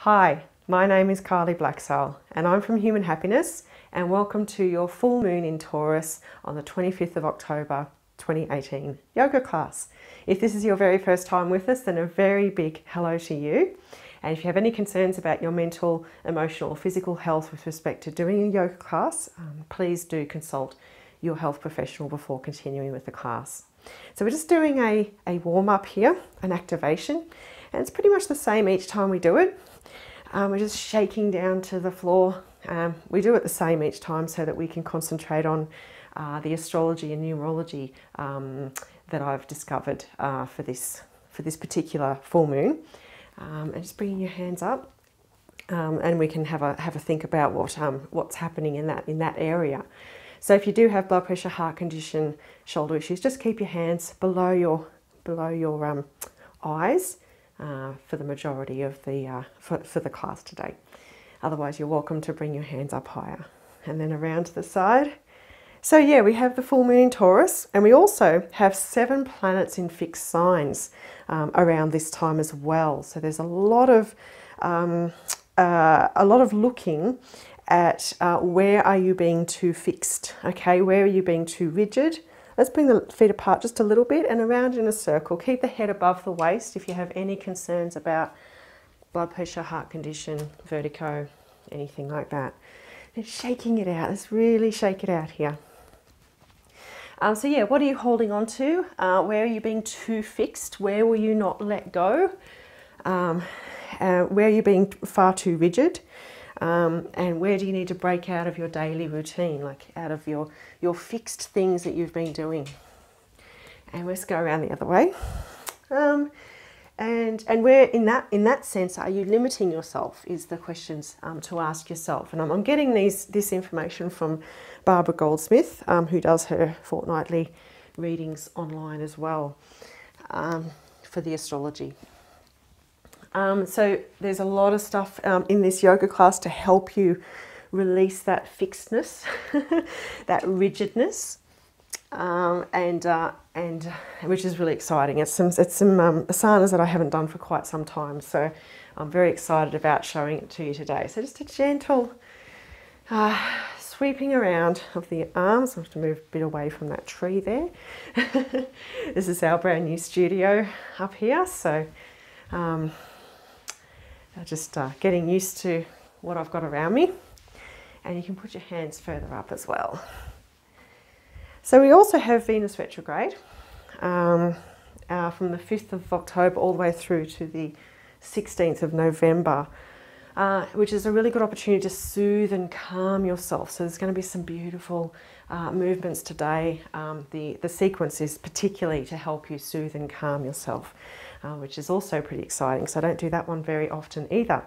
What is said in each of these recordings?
Hi, my name is Kylie Blacksell and I'm from Human Happiness, and welcome to your full moon in Taurus on the 25th of October 2018 yoga class. If this is your very first time with us, then a very big hello to you. And if you have any concerns about your mental, emotional or physical health with respect to doing a yoga class, please do consult your health professional before continuing with the class. So we're just doing a warm-up here, an activation, and it's pretty much the same each time we do it. We're just shaking down to the floor. We do it the same each time so that we can concentrate on the astrology and numerology that I've discovered for this particular full moon. And just bringing your hands up, and we can have a think about what's happening in that area. So if you do have blood pressure, heart condition, shoulder issues, just keep your hands below your eyes for the majority of the for the class today. Otherwise, you're welcome to bring your hands up higher and then around to the side. So yeah, we have the full moon in Taurus, and we also have 7 planets in fixed signs around this time as well. So there's a lot of looking at where are you being too fixed, okay? Where are you being too rigid? Let's bring the feet apart just a little bit and around in a circle. Keep the head above the waist if you have any concerns about blood pressure, heart condition, vertigo, anything like that. And shaking it out. Let's really shake it out here. So yeah, what are you holding on to? Where are you being too fixed? Where will you not let go? Where are you being far too rigid? And where do you need to break out of your daily routine, like out of your fixed things that you've been doing? And let's go around the other way. And where in that sense are you limiting yourself is the questions to ask yourself. And I'm getting this information from Barbara Goldsmith, who does her fortnightly readings online as well for the astrology. So there's a lot of stuff in this yoga class to help you release that fixedness, that rigidness, and which is really exciting. It's some asanas that I haven't done for quite some time, so I'm very excited about showing it to you today. So just a gentle sweeping around of the arms. I have to move a bit away from that tree there. This is our brand new studio up here, so just getting used to what I've got around me. And you can put your hands further up as well. So we also have Venus retrograde from the 5th of October all the way through to the 16th of November, which is a really good opportunity to soothe and calm yourself. So there's going to be some beautiful movements today. The sequence is particularly to help you soothe and calm yourself, which is also pretty exciting. So I don't do that one very often either.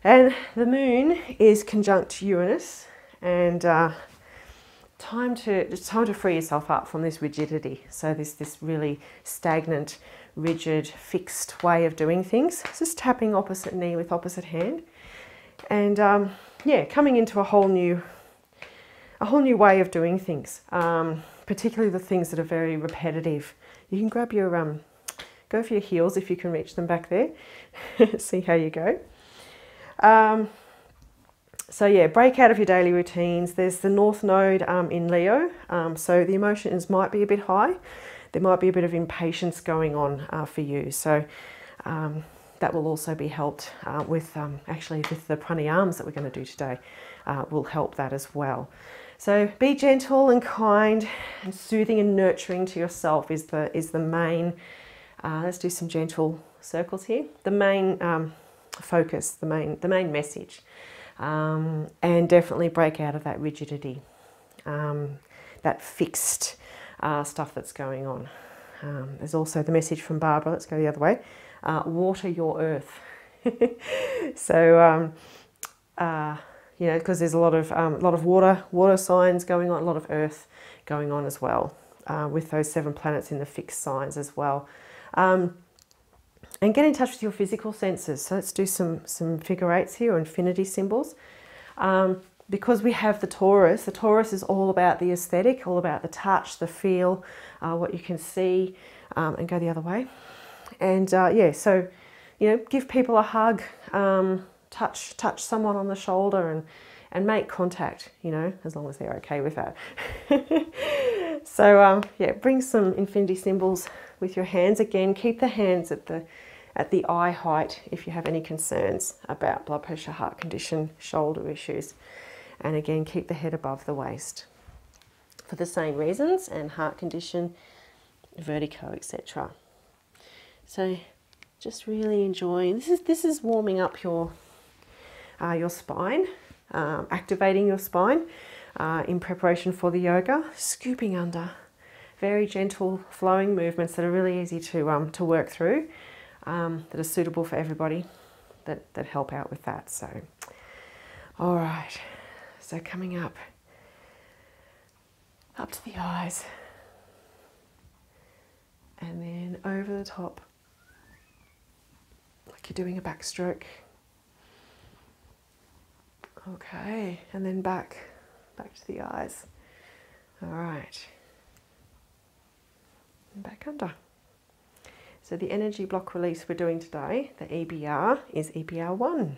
And the moon is conjunct Uranus, and time to free yourself up from this rigidity. So this really stagnant, rigid, fixed way of doing things. Just tapping opposite knee with opposite hand, and yeah, coming into a whole new way of doing things. Particularly the things that are very repetitive. You can grab your go for your heels if you can reach them back there. See how you go. So yeah, break out of your daily routines. There's the North Node in Leo, so the emotions might be a bit high. There might be a bit of impatience going on for you. So that will also be helped with actually with the pranayams that we're going to do today. Will help that as well. So be gentle and kind, and soothing and nurturing to yourself is the main. Let's do some gentle circles here. The main focus, the main message, and definitely break out of that rigidity, that fixed stuff that's going on. There's also the message from Barbara. Let's go the other way. Water your earth. So you know, because there's a lot of water signs going on, a lot of earth going on as well, with those 7 planets in the fixed signs as well. And get in touch with your physical senses. So let's do some figure 8s here, or infinity symbols. Because we have the Taurus is all about the aesthetic, all about the touch, the feel, what you can see, and go the other way. And yeah, so you know, give people a hug, touch someone on the shoulder and make contact, you know, as long as they're okay with that. So yeah, bring some infinity symbols with your hands. Again, keep the hands at the eye height if you have any concerns about blood pressure, heart condition, shoulder issues. And again, keep the head above the waist for the same reasons, and heart condition, vertigo, etc. So just really enjoying, this is warming up your spine, activating your spine in preparation for the yoga, scooping under, very gentle flowing movements that are really easy to work through, that are suitable for everybody, that help out with that. So, all right, so coming up to the eyes, and then over the top, like you're doing a backstroke. Okay, and then back to the eyes. All right, and back under. So the energy block release we're doing today, the EBR, is EBR 1,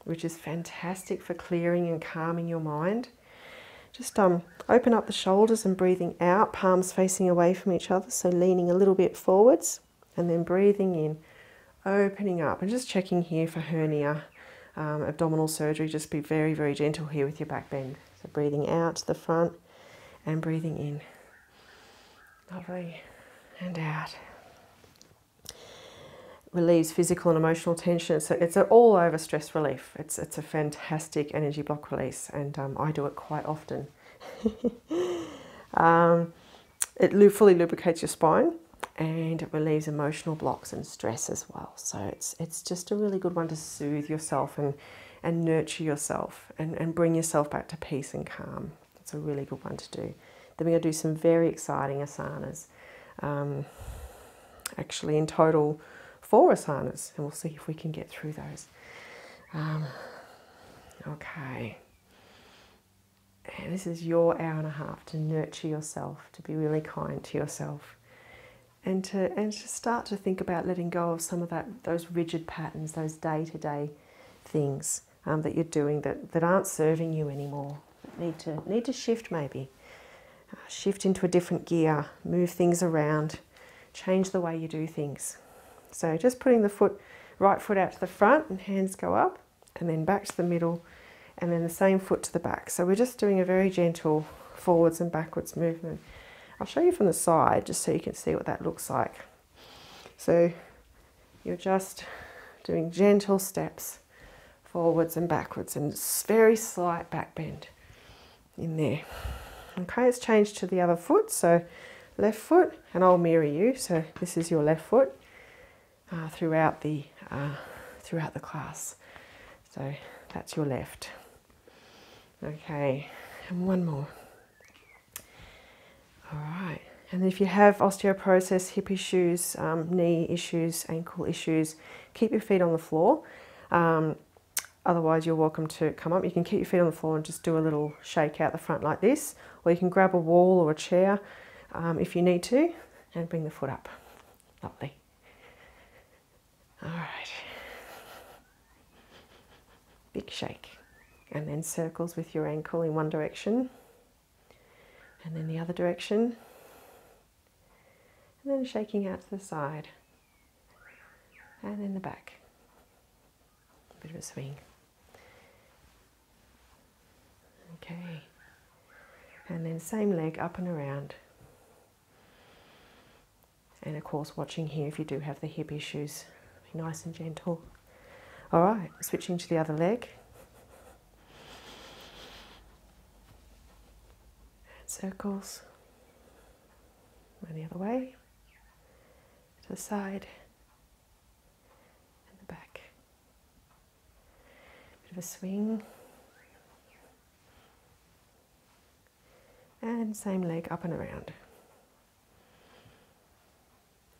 which is fantastic for clearing and calming your mind. Just open up the shoulders and breathing out, palms facing away from each other, so leaning a little bit forwards, and then breathing in, opening up, and just checking here for hernia, abdominal surgery. Just be very, very gentle here with your back bend. So breathing out to the front and breathing in. Lovely. And out. Relieves physical and emotional tension. It's an all over stress relief. It's a fantastic energy block release, and I do it quite often. It fully lubricates your spine, and it relieves emotional blocks and stress as well. So it's just a really good one to soothe yourself and nurture yourself and bring yourself back to peace and calm. It's a really good one to do. Then we're going to do some very exciting asanas. Actually, in total, 4 asanas, and we'll see if we can get through those. Okay. And this is your hour and a half to nurture yourself, to be really kind to yourself, and to start to think about letting go of some of those rigid patterns, those day-to-day things that you're doing that aren't serving you anymore. That need to shift maybe. Shift into a different gear, move things around, change the way you do things. So just putting the right foot out to the front, and hands go up, and then back to the middle, and then the same foot to the back. So we're just doing a very gentle forwards and backwards movement. I'll show you from the side just so you can see what that looks like. So you're just doing gentle steps forwards and backwards, and very slight back bend in there. Okay, it's changed to the other foot, so left foot, and I'll mirror you. So this is your left foot throughout the class. So that's your left. Okay, and one more. All right, and if you have osteoporosis, hip issues, knee issues, ankle issues, keep your feet on the floor. Otherwise, you're welcome to come up. You can keep your feet on the floor and just do a little shake out the front like this, or you can grab a wall or a chair if you need to, and bring the foot up. Lovely. All right. Big shake. And then circles with your ankle in one direction, and then the other direction, and then shaking out to the side, and then the back. A bit of a swing. Okay, and then same leg up and around, and of course watching here if you do have the hip issues, be nice and gentle. All right, switching to the other leg, and circles, and the other way, to the side, and the back. Bit of a swing. And same leg up and around.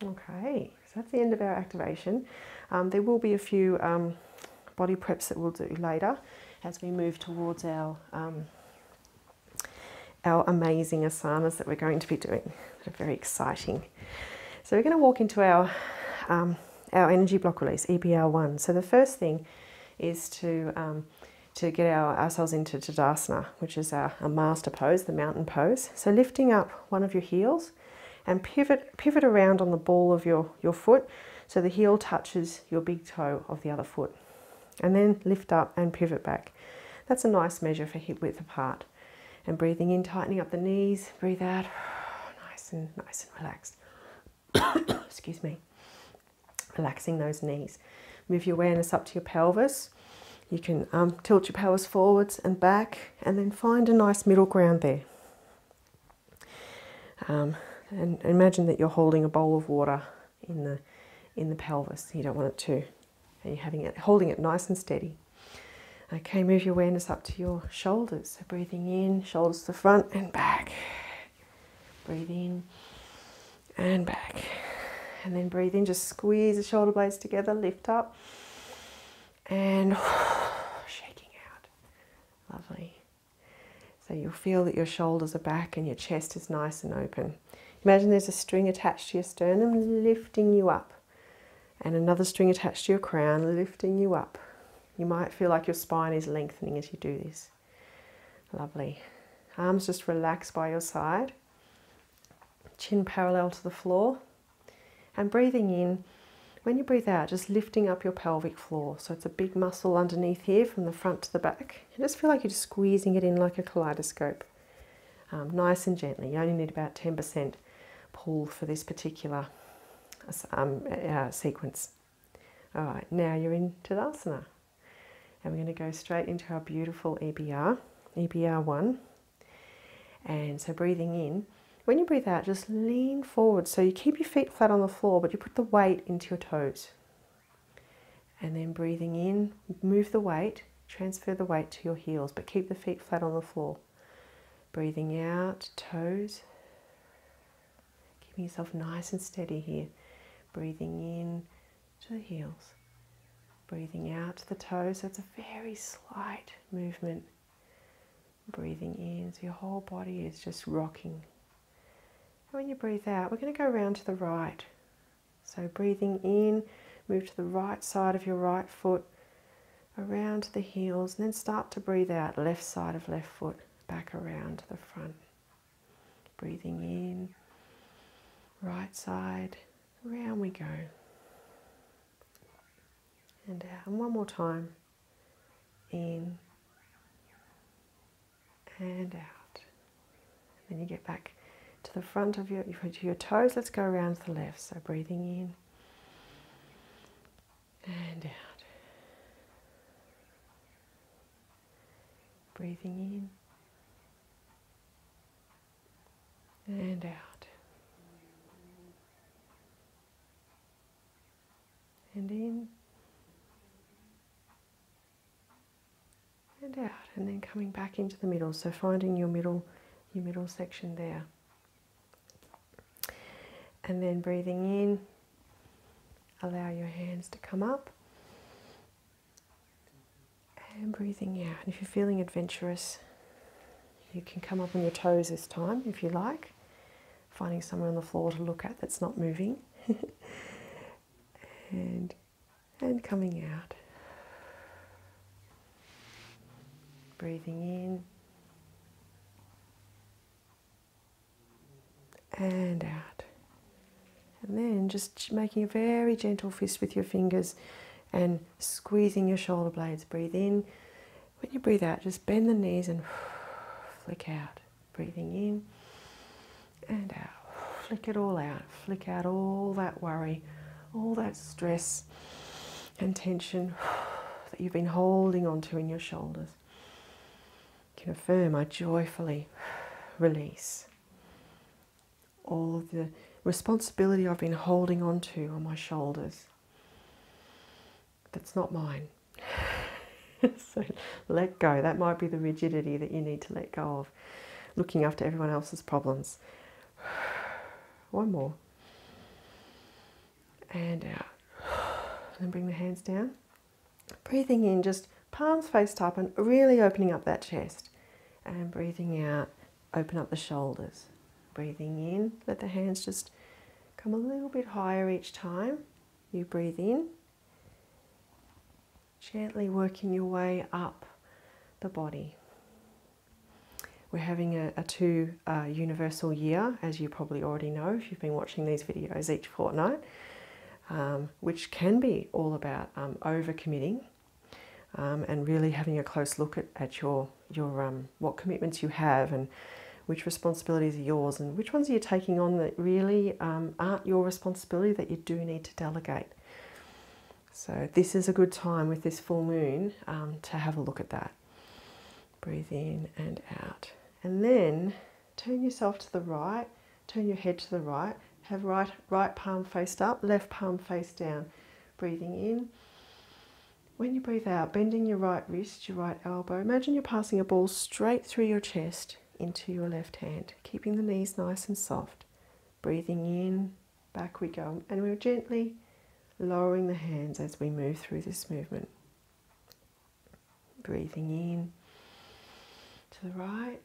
Okay, so that's the end of our activation. There will be a few body preps that we'll do later as we move towards our amazing asanas that we're going to be doing. They're very exciting. So we're going to walk into our our energy block release, EBR1. So the first thing is to get ourselves into Tadasana, which is our master pose, the mountain pose. So lifting up one of your heels and pivot around on the ball of your foot so the heel touches your big toe of the other foot. And then lift up and pivot back. That's a nice measure for hip width apart. And breathing in, tightening up the knees, breathe out, nice and relaxed. Excuse me. Relaxing those knees. Move your awareness up to your pelvis. You can tilt your pelvis forwards and back, and then find a nice middle ground there. And imagine that you're holding a bowl of water in the pelvis. You don't want it to, and you're holding it nice and steady. Okay, move your awareness up to your shoulders. So breathing in, shoulders to the front and back. Breathe in and back. And then breathe in, just squeeze the shoulder blades together, lift up. And shaking out. Lovely. So you'll feel that your shoulders are back and your chest is nice and open. Imagine there's a string attached to your sternum lifting you up. And another string attached to your crown lifting you up. You might feel like your spine is lengthening as you do this. Lovely. Arms just relax by your side. Chin parallel to the floor. And breathing in, when you breathe out, just lifting up your pelvic floor. So it's a big muscle underneath here from the front to the back. You just feel like you're just squeezing it in like a kaleidoscope. Nice and gently. You only need about 10% pull for this particular sequence. All right, now you're in Tadasana. And we're going to go straight into our beautiful EBR1. And so breathing in. When you breathe out, just lean forward. So you keep your feet flat on the floor, but you put the weight into your toes. And then breathing in, move the weight, transfer the weight to your heels, but keep the feet flat on the floor. Breathing out, toes. Keeping yourself nice and steady here. Breathing in to the heels. Breathing out to the toes, so it's a very slight movement. Breathing in, so your whole body is just rocking. When you breathe out, we're going to go around to the right. So breathing in, move to the right side of your right foot, around to the heels, and then start to breathe out, left side of left foot, back around to the front. Breathing in, right side, around we go. And out. And one more time. In and out. And then you get back to the front of your toes. Let's go around to the left. So breathing in and out. Breathing in and out. And in and out. And then coming back into the middle. So finding your middle section there. And then breathing in, allow your hands to come up. And breathing out. And if you're feeling adventurous, you can come up on your toes this time if you like. Finding somewhere on the floor to look at that's not moving. and coming out. Breathing in. And out. And then just making a very gentle fist with your fingers and squeezing your shoulder blades. Breathe in. When you breathe out, just bend the knees and flick out. Breathing in and out. Flick it all out. Flick out all that worry, all that stress and tension that you've been holding onto in your shoulders. You can affirm, I joyfully release all of the responsibility I've been holding on to on my shoulders. That's not mine. So let go. That might be the rigidity that you need to let go of. Looking after everyone else's problems. One more. And out. And bring the hands down. Breathing in, just palms faced up and really opening up that chest. And breathing out, open up the shoulders. Breathing in, let the hands just come a little bit higher each time. you breathe in, gently working your way up the body. We're having a two universal year, as you probably already know if you've been watching these videos each fortnight, which can be all about overcommitting and really having a close look at your what commitments you have and which responsibilities are yours and which ones are you taking on that really aren't your responsibility, that you do need to delegate. So this is a good time with this full moon to have a look at that. Breathe in and out. And then turn yourself to the right, turn your head to the right, have right palm faced up, left palm face down. Breathing in. When you breathe out, bending your right wrist, your right elbow, imagine you're passing a ball straight through your chest into your left hand, keeping the knees nice and soft. Breathing in, back we go, and we're gently lowering the hands as we move through this movement. Breathing in to the right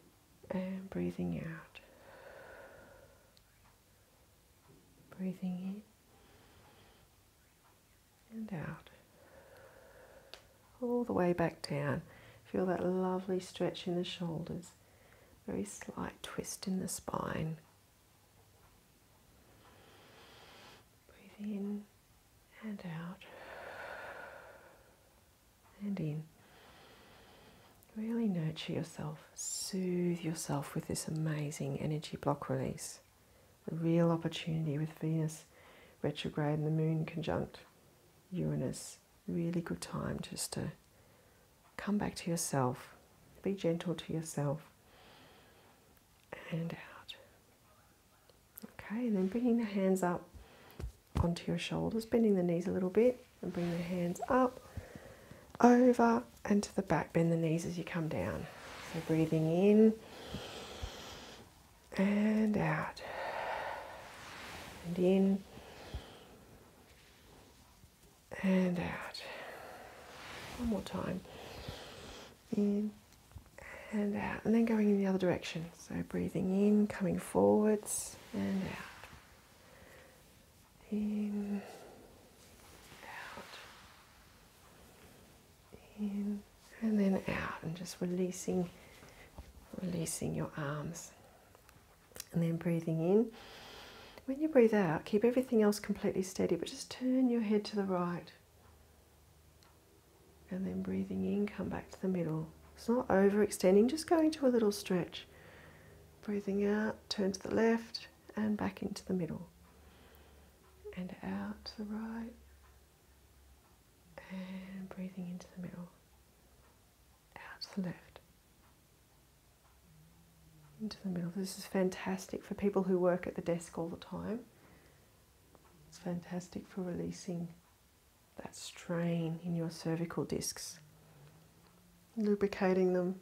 and breathing out. Breathing in and out. All the way back down. Feel that lovely stretch in the shoulders. Very slight twist in the spine. Breathe in and out. And in. Really nurture yourself, soothe yourself with this amazing energy block release. A real opportunity with Venus retrograde and the moon conjunct Uranus. Really good time just to come back to yourself, be gentle to yourself, and out. Okay, and then bringing the hands up onto your shoulders, bending the knees a little bit, and bring the hands up, over and to the back. Bend the knees as you come down. So breathing in and out, and in and out. One more time. In and out. And then going in the other direction. So breathing in, coming forwards and out. In, out. In and then out. And just releasing your arms. And then breathing in. When you breathe out, keep everything else completely steady, but just turn your head to the right. And then breathing in, come back to the middle. It's not overextending, just going to a little stretch. Breathing out, turn to the left and back into the middle. And out to the right. And breathing into the middle. Out to the left. Into the middle. This is fantastic for people who work at the desk all the time. It's fantastic for releasing that strain in your cervical discs, lubricating them,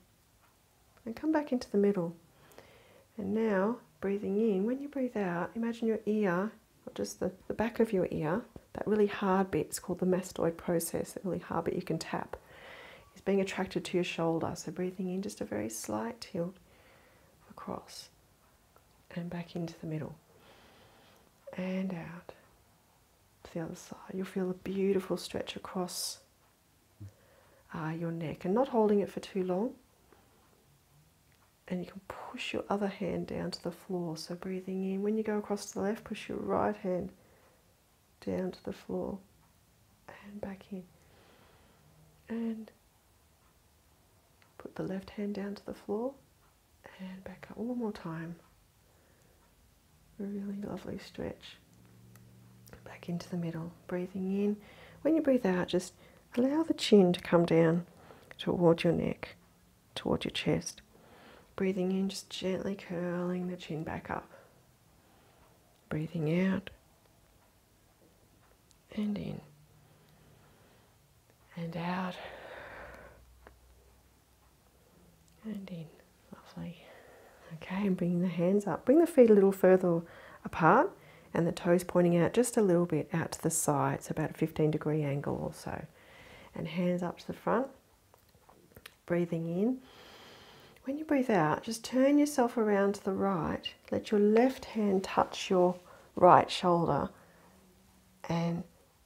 and come back into the middle. And now, breathing in, when you breathe out, imagine your ear, or just the back of your ear, that really hard bit, it's called the mastoid process, that really hard bit you can tap, is being attracted to your shoulder. So breathing in, just a very slight tilt across and back into the middle and out to the other side. You'll feel a beautiful stretch across your neck, and not holding it for too long. And you can push your other hand down to the floor. So breathing in, when you go across to the left, push your right hand down to the floor and back in, and put the left hand down to the floor and back up. One more time. A really lovely stretch. Back into the middle. Breathing in. When you breathe out, just allow the chin to come down toward your neck, toward your chest. Breathing in, just gently curling the chin back up. Breathing out. And in. And out. And in. Lovely. Okay, and bringing the hands up. Bring the feet a little further apart and the toes pointing out just a little bit out to the side, so about a 15-degree angle or so. And hands up to the front. Breathing in. When you breathe out, just turn yourself around to the right. Let your left hand touch your right shoulder and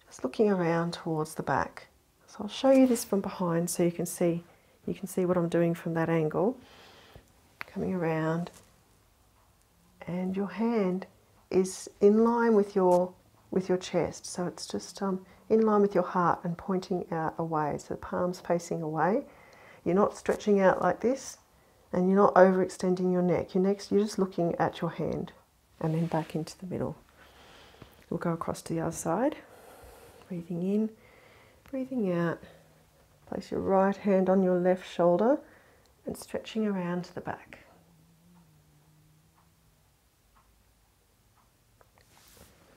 Just looking around towards the back. So I'll show you this from behind so you can see what I'm doing from that angle. Coming around, and your hand is in line with your chest, so it's just in line with your heart and pointing out away, so the palms facing away. You're not stretching out like this, and you're not overextending your neck. You're just looking at your hand, and then back into the middle. We'll go across to the other side. Breathing in, breathing out. Place your right hand on your left shoulder and stretching around to the back.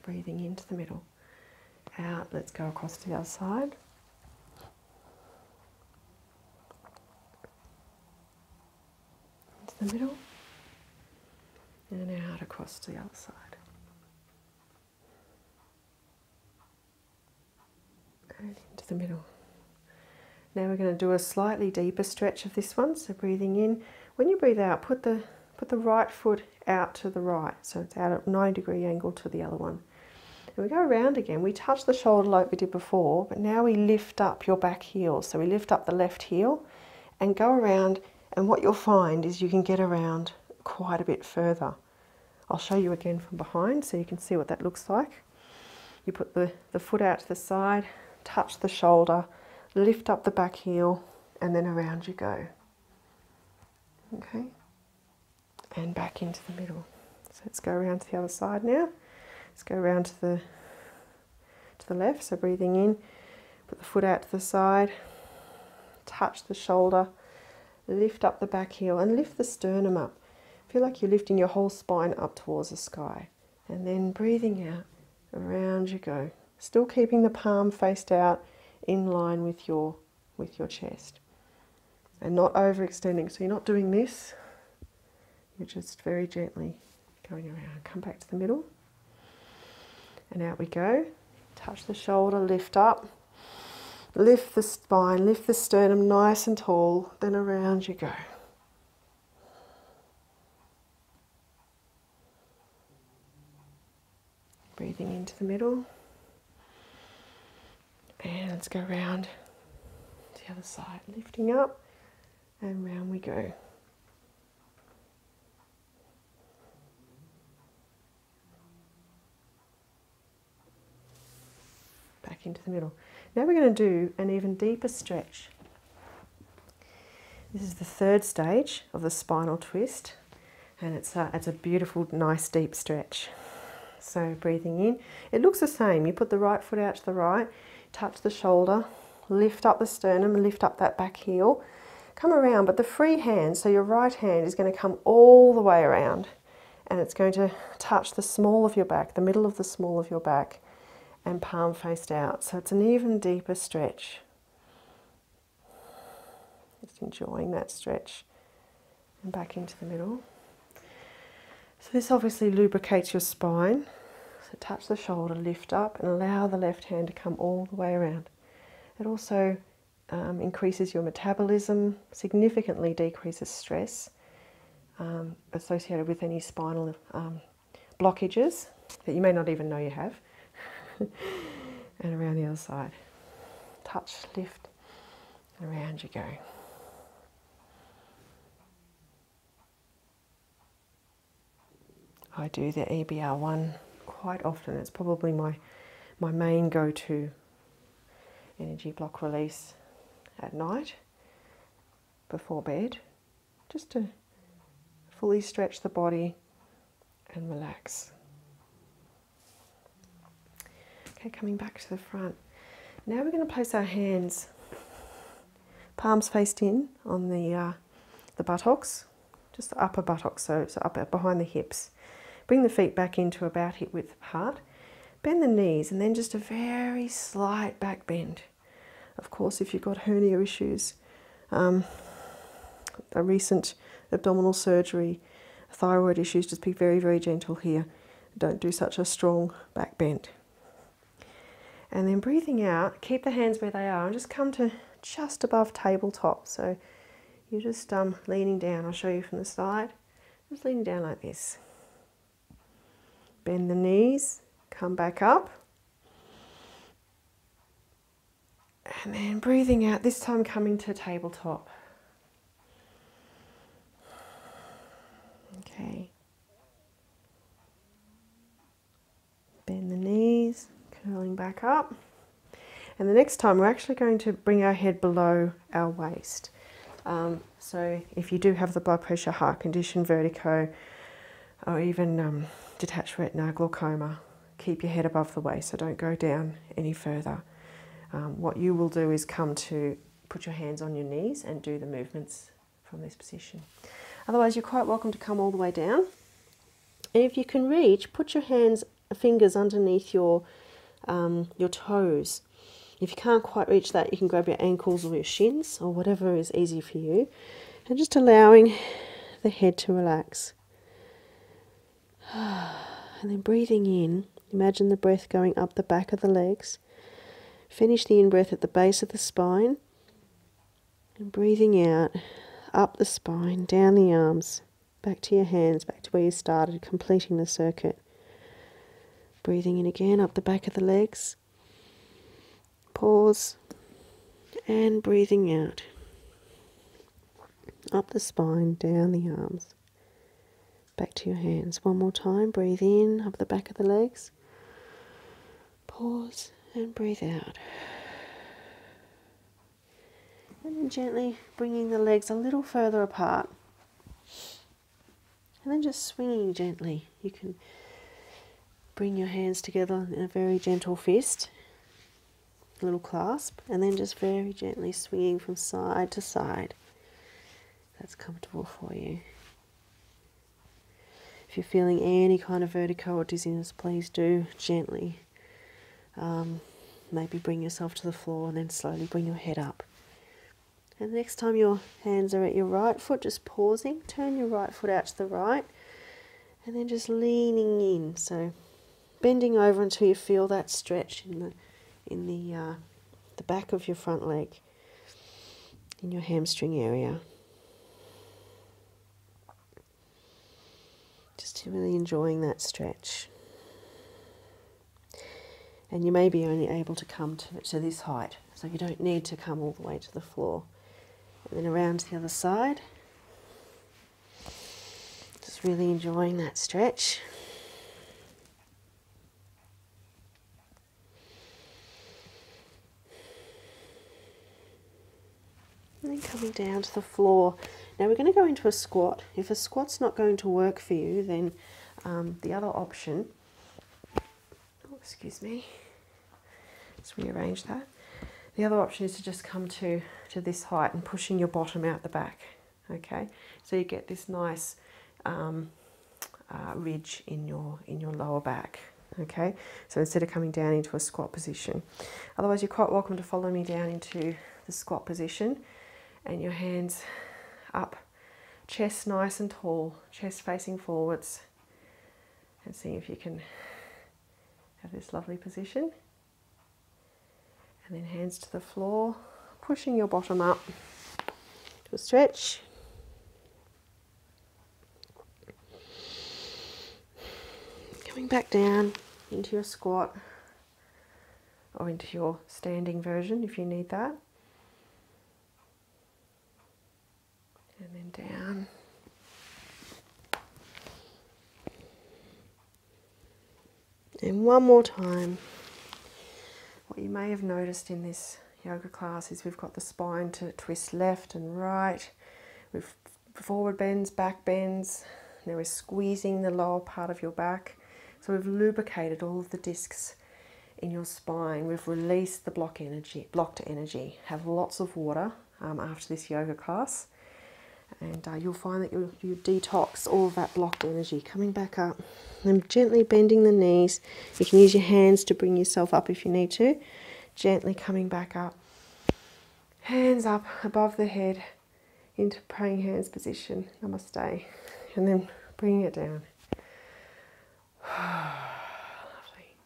Breathing into the middle. Out, let's go across to the other side. Into the middle. And out across to the other side. And into the middle. Now we're going to do a slightly deeper stretch of this one. So breathing in. When you breathe out, put the right foot out to the right. So it's out at a 90-degree angle to the other one. And we go around again. We touch the shoulder like we did before, but now we lift up your back heel. So we lift up the left heel and go around, and what you'll find is you can get around quite a bit further. I'll show you again from behind so you can see what that looks like. You put the foot out to the side, touch the shoulder, lift up the back heel, and then around you go. Okay? And back into the middle. So let's go around to the other side now. Let's go around to the left. So breathing in, put the foot out to the side, touch the shoulder, lift up the back heel, and lift the sternum up. Feel like you're lifting your whole spine up towards the sky. And then breathing out, around you go. Still keeping the palm faced out in line with your chest. And not overextending. So you're not doing this. You're just very gently going around. Come back to the middle. And out we go. Touch the shoulder, lift up. Lift the spine, lift the sternum nice and tall. Then around you go. Breathing into the middle. And let's go around to the other side. Lifting up and round we go. Back into the middle. Now we're going to do an even deeper stretch. This is the third stage of the spinal twist, and it's a beautiful, nice, deep stretch. So breathing in, it looks the same. You put the right foot out to the right, touch the shoulder, lift up the sternum, lift up that back heel, come around, but the free hand, so your right hand is going to come all the way around, and it's going to touch the small of your back, the middle of the small of your back, and palm faced out. So it's an even deeper stretch. Just enjoying that stretch. And back into the middle. So this obviously lubricates your spine. So touch the shoulder, lift up, and allow the left hand to come all the way around. It also increases your metabolism, significantly decreases stress associated with any spinal blockages that you may not even know you have. And around the other side. Touch, lift, and around you go. I do the EBR one quite often. It's probably my main go-to energy block release at night before bed, just to fully stretch the body and relax. Okay, coming back to the front. Now we're going to place our hands, palms faced in on the buttocks, just the upper buttocks, so up behind the hips. Bring the feet back into about hip width apart. Bend the knees, and then just a very slight back bend. Of course, if you've got hernia issues, a recent abdominal surgery, thyroid issues, just be very, very gentle here. Don't do such a strong back bend. And then breathing out, keep the hands where they are and just come to just above tabletop. So you're just leaning down. I'll show you from the side. Just leaning down like this. Bend the knees, come back up. And then breathing out, this time coming to tabletop. Okay. Bend the knees, curling back up. And the next time we're actually going to bring our head below our waist. So if you do have the blood pressure, heart condition, vertigo, or even detached retina, glaucoma, keep your head above the waist, so don't go down any further. What you will do is come to put your hands on your knees and do the movements from this position. Otherwise, you're quite welcome to come all the way down. And if you can reach, put your fingers underneath your toes. If you can't quite reach that, you can grab your ankles or your shins or whatever is easy for you. And just allowing the head to relax. And then breathing in, imagine the breath going up the back of the legs. Finish the in-breath at the base of the spine. And breathing out, up the spine, down the arms, back to your hands, back to where you started, completing the circuit. Breathing in again, up the back of the legs. Pause. And breathing out. Up the spine, down the arms. Back to your hands. One more time. Breathe in, up the back of the legs. Pause and breathe out. And then gently bringing the legs a little further apart. And then just swinging gently. You can bring your hands together in a very gentle fist. A little clasp. And then just very gently swinging from side to side. That's comfortable for you. If you're feeling any kind of vertigo or dizziness, please do gently maybe bring yourself to the floor and then slowly bring your head up. And the next time your hands are at your right foot, just pausing, turn your right foot out to the right and then just leaning in. So bending over until you feel that stretch in the back of your front leg, in your hamstring area. Just really enjoying that stretch. And you may be only able to come to this height, so you don't need to come all the way to the floor. And then around to the other side. Just really enjoying that stretch. And then coming down to the floor. Now we're going to go into a squat. If a squat's not going to work for you, then the other option, excuse me, let's rearrange that. The other option is to just come to this height and pushing your bottom out the back. Okay, so you get this nice ridge in your lower back. Okay, so instead of coming down into a squat position, otherwise you're quite welcome to follow me down into the squat position, and your hands up, chest nice and tall, chest facing forwards, and see if you can have this lovely position. And then hands to the floor, pushing your bottom up to a stretch. Coming back down into your squat or into your standing version if you need that. And then down. And one more time. What you may have noticed in this yoga class is we've got the spine to twist left and right. We've forward bends, back bends. Now we're squeezing the lower part of your back. So we've lubricated all of the discs in your spine. We've released the blocked energy. Have lots of water after this yoga class. And you'll find that you detox all of that blocked energy. Coming back up and gently bending the knees. You can use your hands to bring yourself up if you need to. Gently coming back up. Hands up above the head into praying hands position. Namaste. And then bringing it down. Lovely.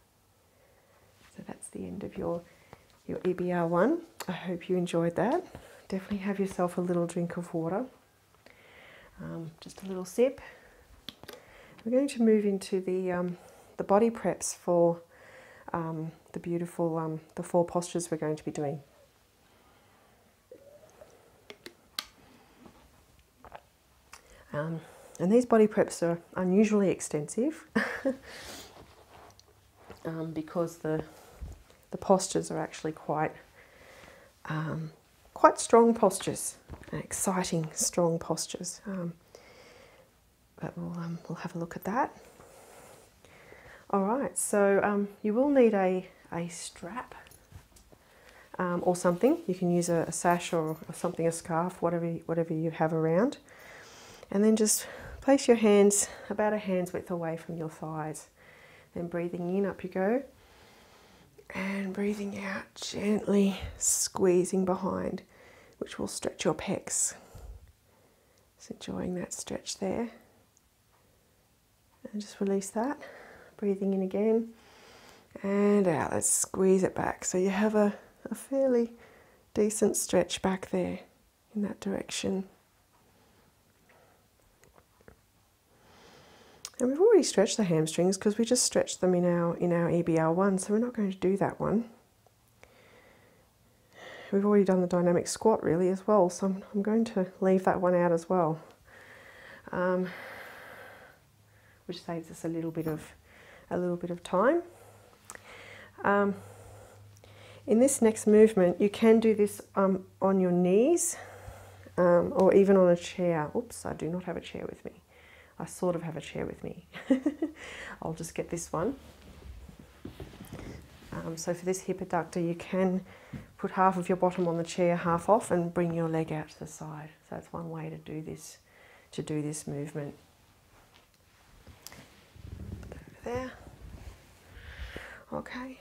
So that's the end of your EBR1. I hope you enjoyed that. Definitely have yourself a little drink of water. Just a little sip. We're going to move into the body preps for the beautiful the 4 postures we're going to be doing. And these body preps are unusually extensive because the postures are actually quite strong postures, exciting, strong postures. But we'll have a look at that. All right, so you will need a strap or something. You can use a sash or something, a scarf, whatever you have around. And then just place your hands about a hand's width away from your thighs. Then breathing in, up you go. And breathing out, gently squeezing behind, which will stretch your pecs. Just enjoying that stretch there. And just release that. Breathing in again. And out, let's squeeze it back. So you have a fairly decent stretch back there in that direction. And we've already stretched the hamstrings because we just stretched them in our EBR1, so we're not going to do that one. We've already done the dynamic squat really as well, so I'm going to leave that one out as well, which saves us a little bit of time. In this next movement, you can do this on your knees or even on a chair. Oops, I do not have a chair with me. I sort of have a chair with me. I'll just get this one. So for this hip adductor, you can put half of your bottom on the chair, half off, and bring your leg out to the side. So that's one way to do this movement. Put that over there. Okay.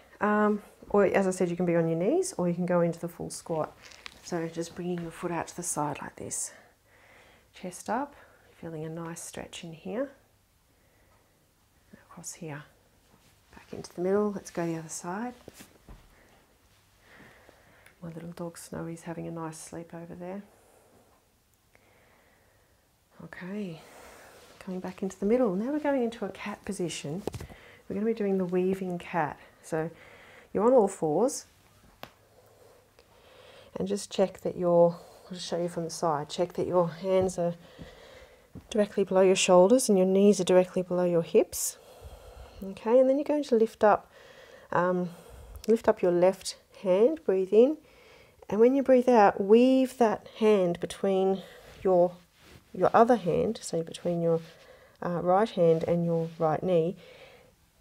Or as I said, you can be on your knees, or you can go into the full squat. So just bringing your foot out to the side like this. Chest up. Feeling a nice stretch in here, across here, back into the middle. Let's go the other side. My little dog Snowy's having a nice sleep over there. Okay, coming back into the middle. Now we're going into a cat position. We're going to be doing the weaving cat. So you're on all fours, and just check that I'll just show you from the side, check that your hands are directly below your shoulders and your knees are directly below your hips. Okay, and then you're going to lift up your left hand, breathe in, and when you breathe out, weave that hand between your other hand, so between your right hand and your right knee,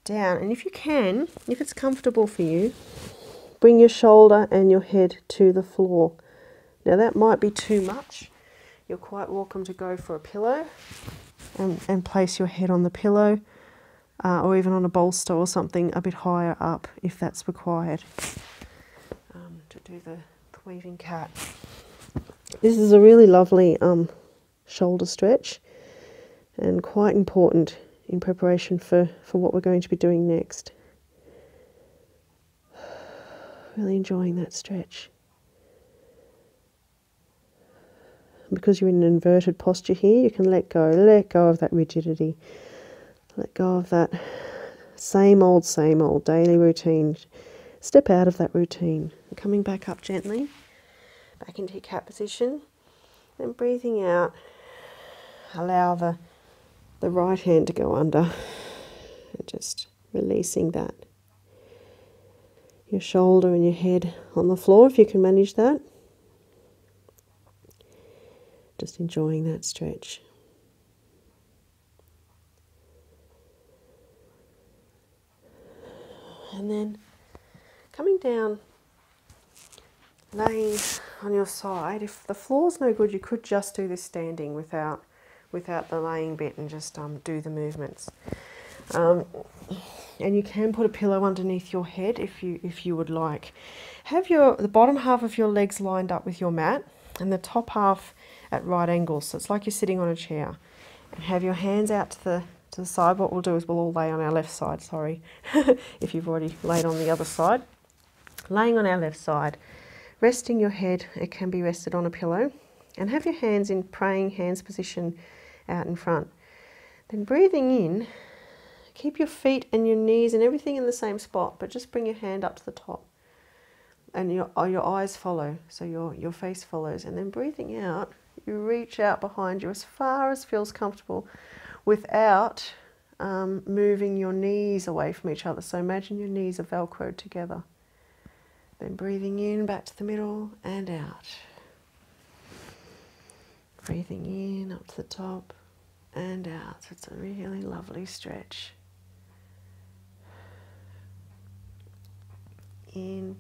down. And if you can, if it's comfortable for you, bring your shoulder and your head to the floor. Now that might be too much. You're quite welcome to go for a pillow and place your head on the pillow or even on a bolster or something a bit higher up if that's required to do the weaving cat. This is a really lovely shoulder stretch and quite important in preparation for what we're going to be doing next. Really enjoying that stretch. Because you're in an inverted posture here, you can let go of that rigidity. Let go of that same old daily routine. Step out of that routine. And coming back up gently, back into your cat position. And breathing out, allow the right hand to go under. And just releasing that. Your shoulder and your head on the floor if you can manage that. Just enjoying that stretch. And then coming down, laying on your side. If the floor's no good, you could just do this standing without the laying bit and just do the movements. And you can put a pillow underneath your head if you would like. Have the bottom half of your legs lined up with your mat and the top half at right angles, so it's like you're sitting on a chair. And have your hands out to the side. What we'll do is we'll all lay on our left side, sorry, if you've already laid on the other side. Laying on our left side, resting your head, it can be rested on a pillow, and have your hands in praying hands position out in front. Then breathing in, keep your feet and your knees and everything in the same spot, but just bring your hand up to the top. And your eyes follow, so your face follows. And then breathing out, You reach out behind you as far as feels comfortable without moving your knees away from each other. So imagine your knees are velcroed together. Then breathing in back to the middle and out. Breathing in up to the top and out. It's a really lovely stretch. In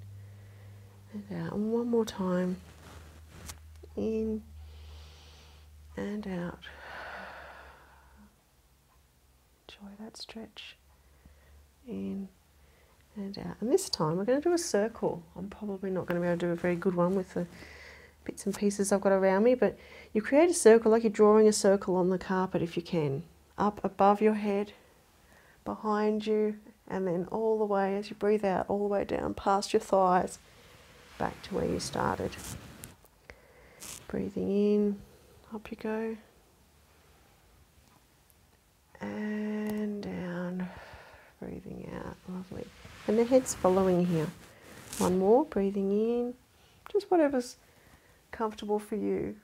and out. And one more time. In and out. Enjoy that stretch. In and out. And this time we're going to do a circle. I'm probably not going to be able to do a very good one with the bits and pieces I've got around me, but you create a circle like you're drawing a circle on the carpet if you can. Up above your head, behind you, and then all the way as you breathe out, all the way down past your thighs, back to where you started. Breathing in, up you go. And down, breathing out, lovely. And the head's following here. One more, breathing in, just whatever's comfortable for you.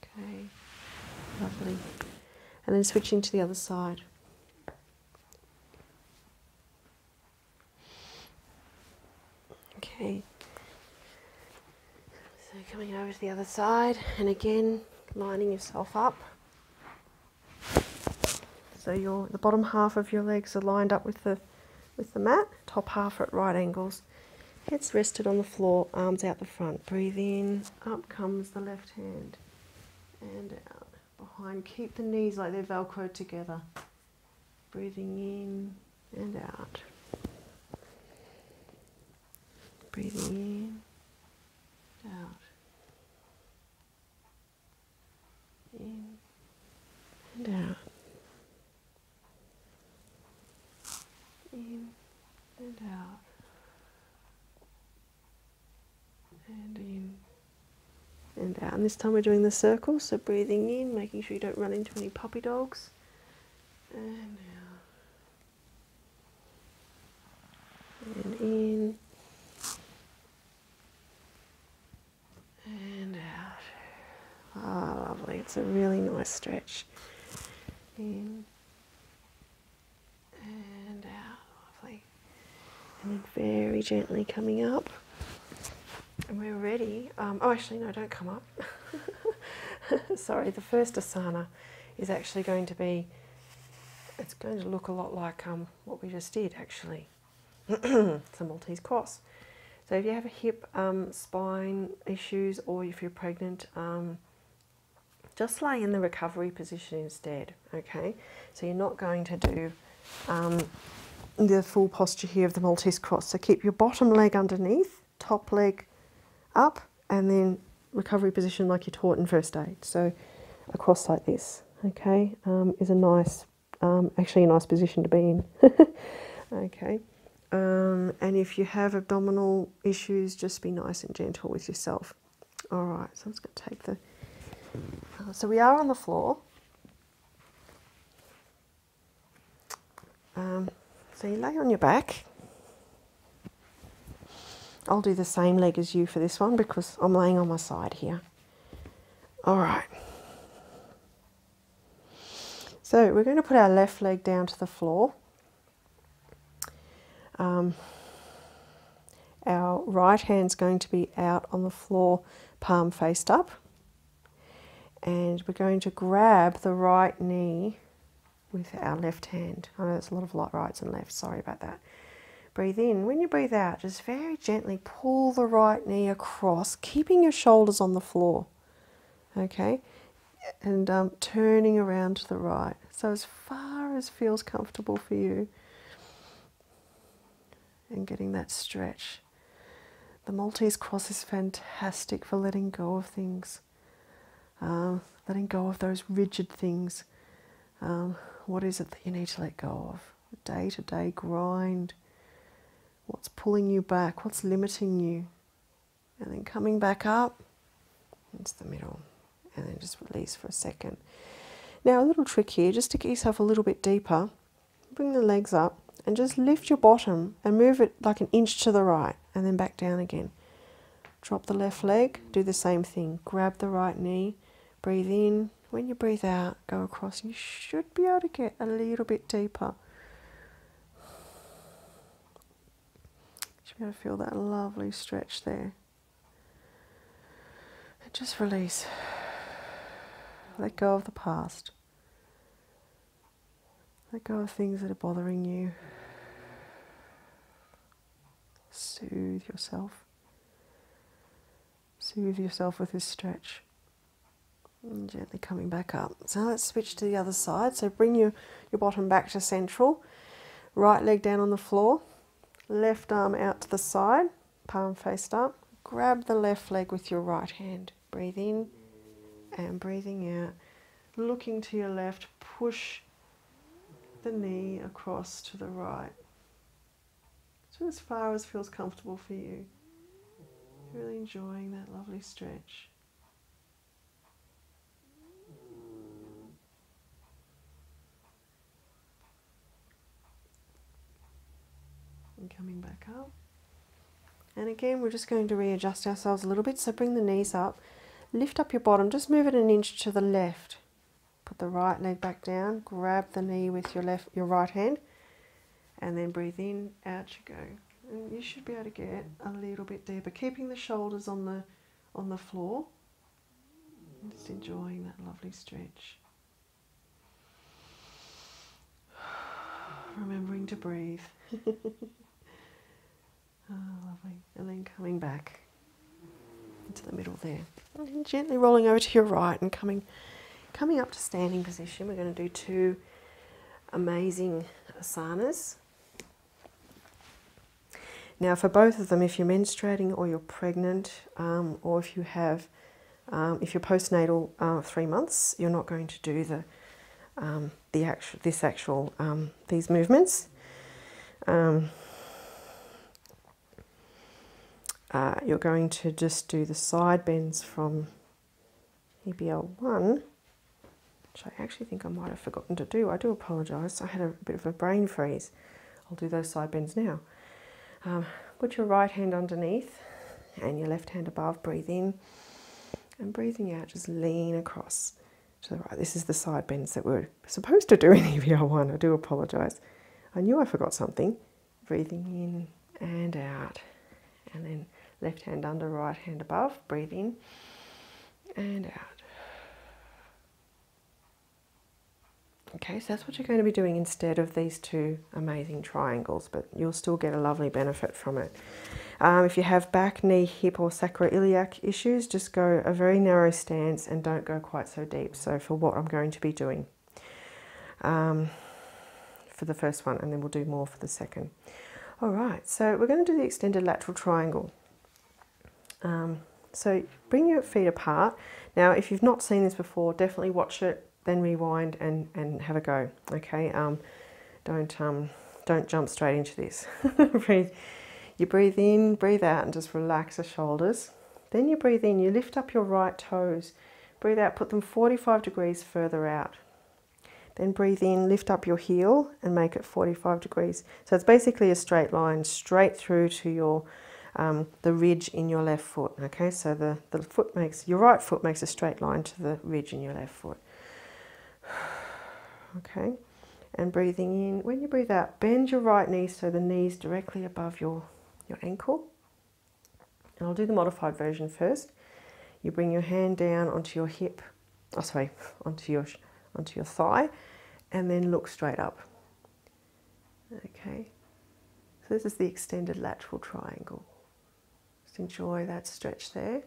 Okay, lovely. And then switching to the other side. Okay. So coming over to the other side, and again, lining yourself up. So the bottom half of your legs are lined up with the mat, top half are at right angles. Head's rested on the floor, arms out the front. Breathe in, up comes the left hand, and out. Behind, keep the knees like they're velcroed together. Breathing in and out. Breathing in, out. In and out. In and out. And in and out. And this time we're doing the circle, so breathing in, making sure you don't run into any puppy dogs. And out. And in. And out. Ah, lovely. It's a really nice stretch. In. And out. Lovely. And then very gently coming up. And we're ready. Oh, actually, no, don't come up. Sorry, the first asana is actually going to be, it's going to look a lot like what we just did, actually. It's a Maltese cross. So if you have a hip, spine issues, or if you're pregnant, just lay in the recovery position instead, okay? So you're not going to do the full posture here of the Maltese cross. So keep your bottom leg underneath, top leg up, and then recovery position like you're taught in first aid. So across like this, okay, is a nice, actually a nice position to be in. Okay, and if you have abdominal issues, just be nice and gentle with yourself. All right, so I'm just going to take the, so we are on the floor. So you lay on your back. I'll do the same leg as you for this one because I'm laying on my side here. All right. So we're going to put our left leg down to the floor. Our right hand's going to be out on the floor, palm faced up. And we're going to grab the right knee with our left hand. I know there's a lot of rights and lefts, sorry about that. Breathe in. When you breathe out, just very gently pull the right knee across, keeping your shoulders on the floor, okay? And turning around to the right. So as far as feels comfortable for you. And getting that stretch. The Maltese cross is fantastic for letting go of things. Letting go of those rigid things. What is it that you need to let go of? Day-to-day grind. What's pulling you back? What's limiting you? And then coming back up into the middle. And then just release for a second. Now a little trick here, just to get yourself a little bit deeper. Bring the legs up and just lift your bottom and move it like an inch to the right and then back down again. Drop the left leg, do the same thing. Grab the right knee, breathe in. When you breathe out, go across. You should be able to get a little bit deeper. You should be able to feel that lovely stretch there. And just release. Let go of the past. Let go of things that are bothering you. Soothe yourself. Soothe yourself with this stretch. And gently coming back up. So let's switch to the other side. So bring your bottom back to central. Right leg down on the floor. Left arm out to the side. Palm faced up. Grab the left leg with your right hand. Breathe in and breathing out. Looking to your left. Push the knee across to the right. So as far as feels comfortable for you. Really enjoying that lovely stretch. And coming back up. And again, we're just going to readjust ourselves a little bit. So bring the knees up, lift up your bottom, just move it an inch to the left. Put the right leg back down, grab the knee with your right hand, and then breathe in, out you go. And you should be able to get a little bit deeper, keeping the shoulders on the floor. And just enjoying that lovely stretch. Remembering to breathe. Lovely. And then coming back into the middle there. And then gently rolling over to your right and coming up to standing position. We're going to do 2 amazing asanas. Now for both of them, if you're menstruating or you're pregnant, or if you have, if you're postnatal 3 months, you're not going to do these movements. You're going to just do the side bends from EBL1, which I actually think I might have forgotten to do. I do apologise. I had a bit of a brain freeze. I'll do those side bends now. Put your right hand underneath and your left hand above. Breathe in and breathing out, just lean across to the right. This is the side bends that we're supposed to do in EBL1. I do apologise. I knew I forgot something. Breathing in and out. And then left hand under, right hand above. Breathe in and out. Okay, so that's what you're going to be doing instead of these 2 amazing triangles, but you'll still get a lovely benefit from it. If you have back, knee, hip or sacroiliac issues, just go a very narrow stance and don't go quite so deep. So for what I'm going to be doing for the first one, and then we'll do more for the second. All right, so we're going to do the extended lateral triangle. So bring your feet apart. Now, if you've not seen this before, definitely watch it, then rewind and have a go. Okay, don't jump straight into this. You breathe in, breathe out, and just relax the shoulders. Then you breathe in, you lift up your right toes. Breathe out, put them 45 degrees further out. Then breathe in, lift up your heel and make it 45 degrees. So it's basically a straight line straight through to your the ridge in your left foot. Okay, so your right foot makes a straight line to the ridge in your left foot. Okay, and breathing in, when you breathe out, bend your right knee so the knee's directly above your ankle. And I'll do the modified version first. You bring your hand down onto your hip, onto your thigh, and then look straight up. Okay, so this is the extended lateral triangle. Just enjoy that stretch there.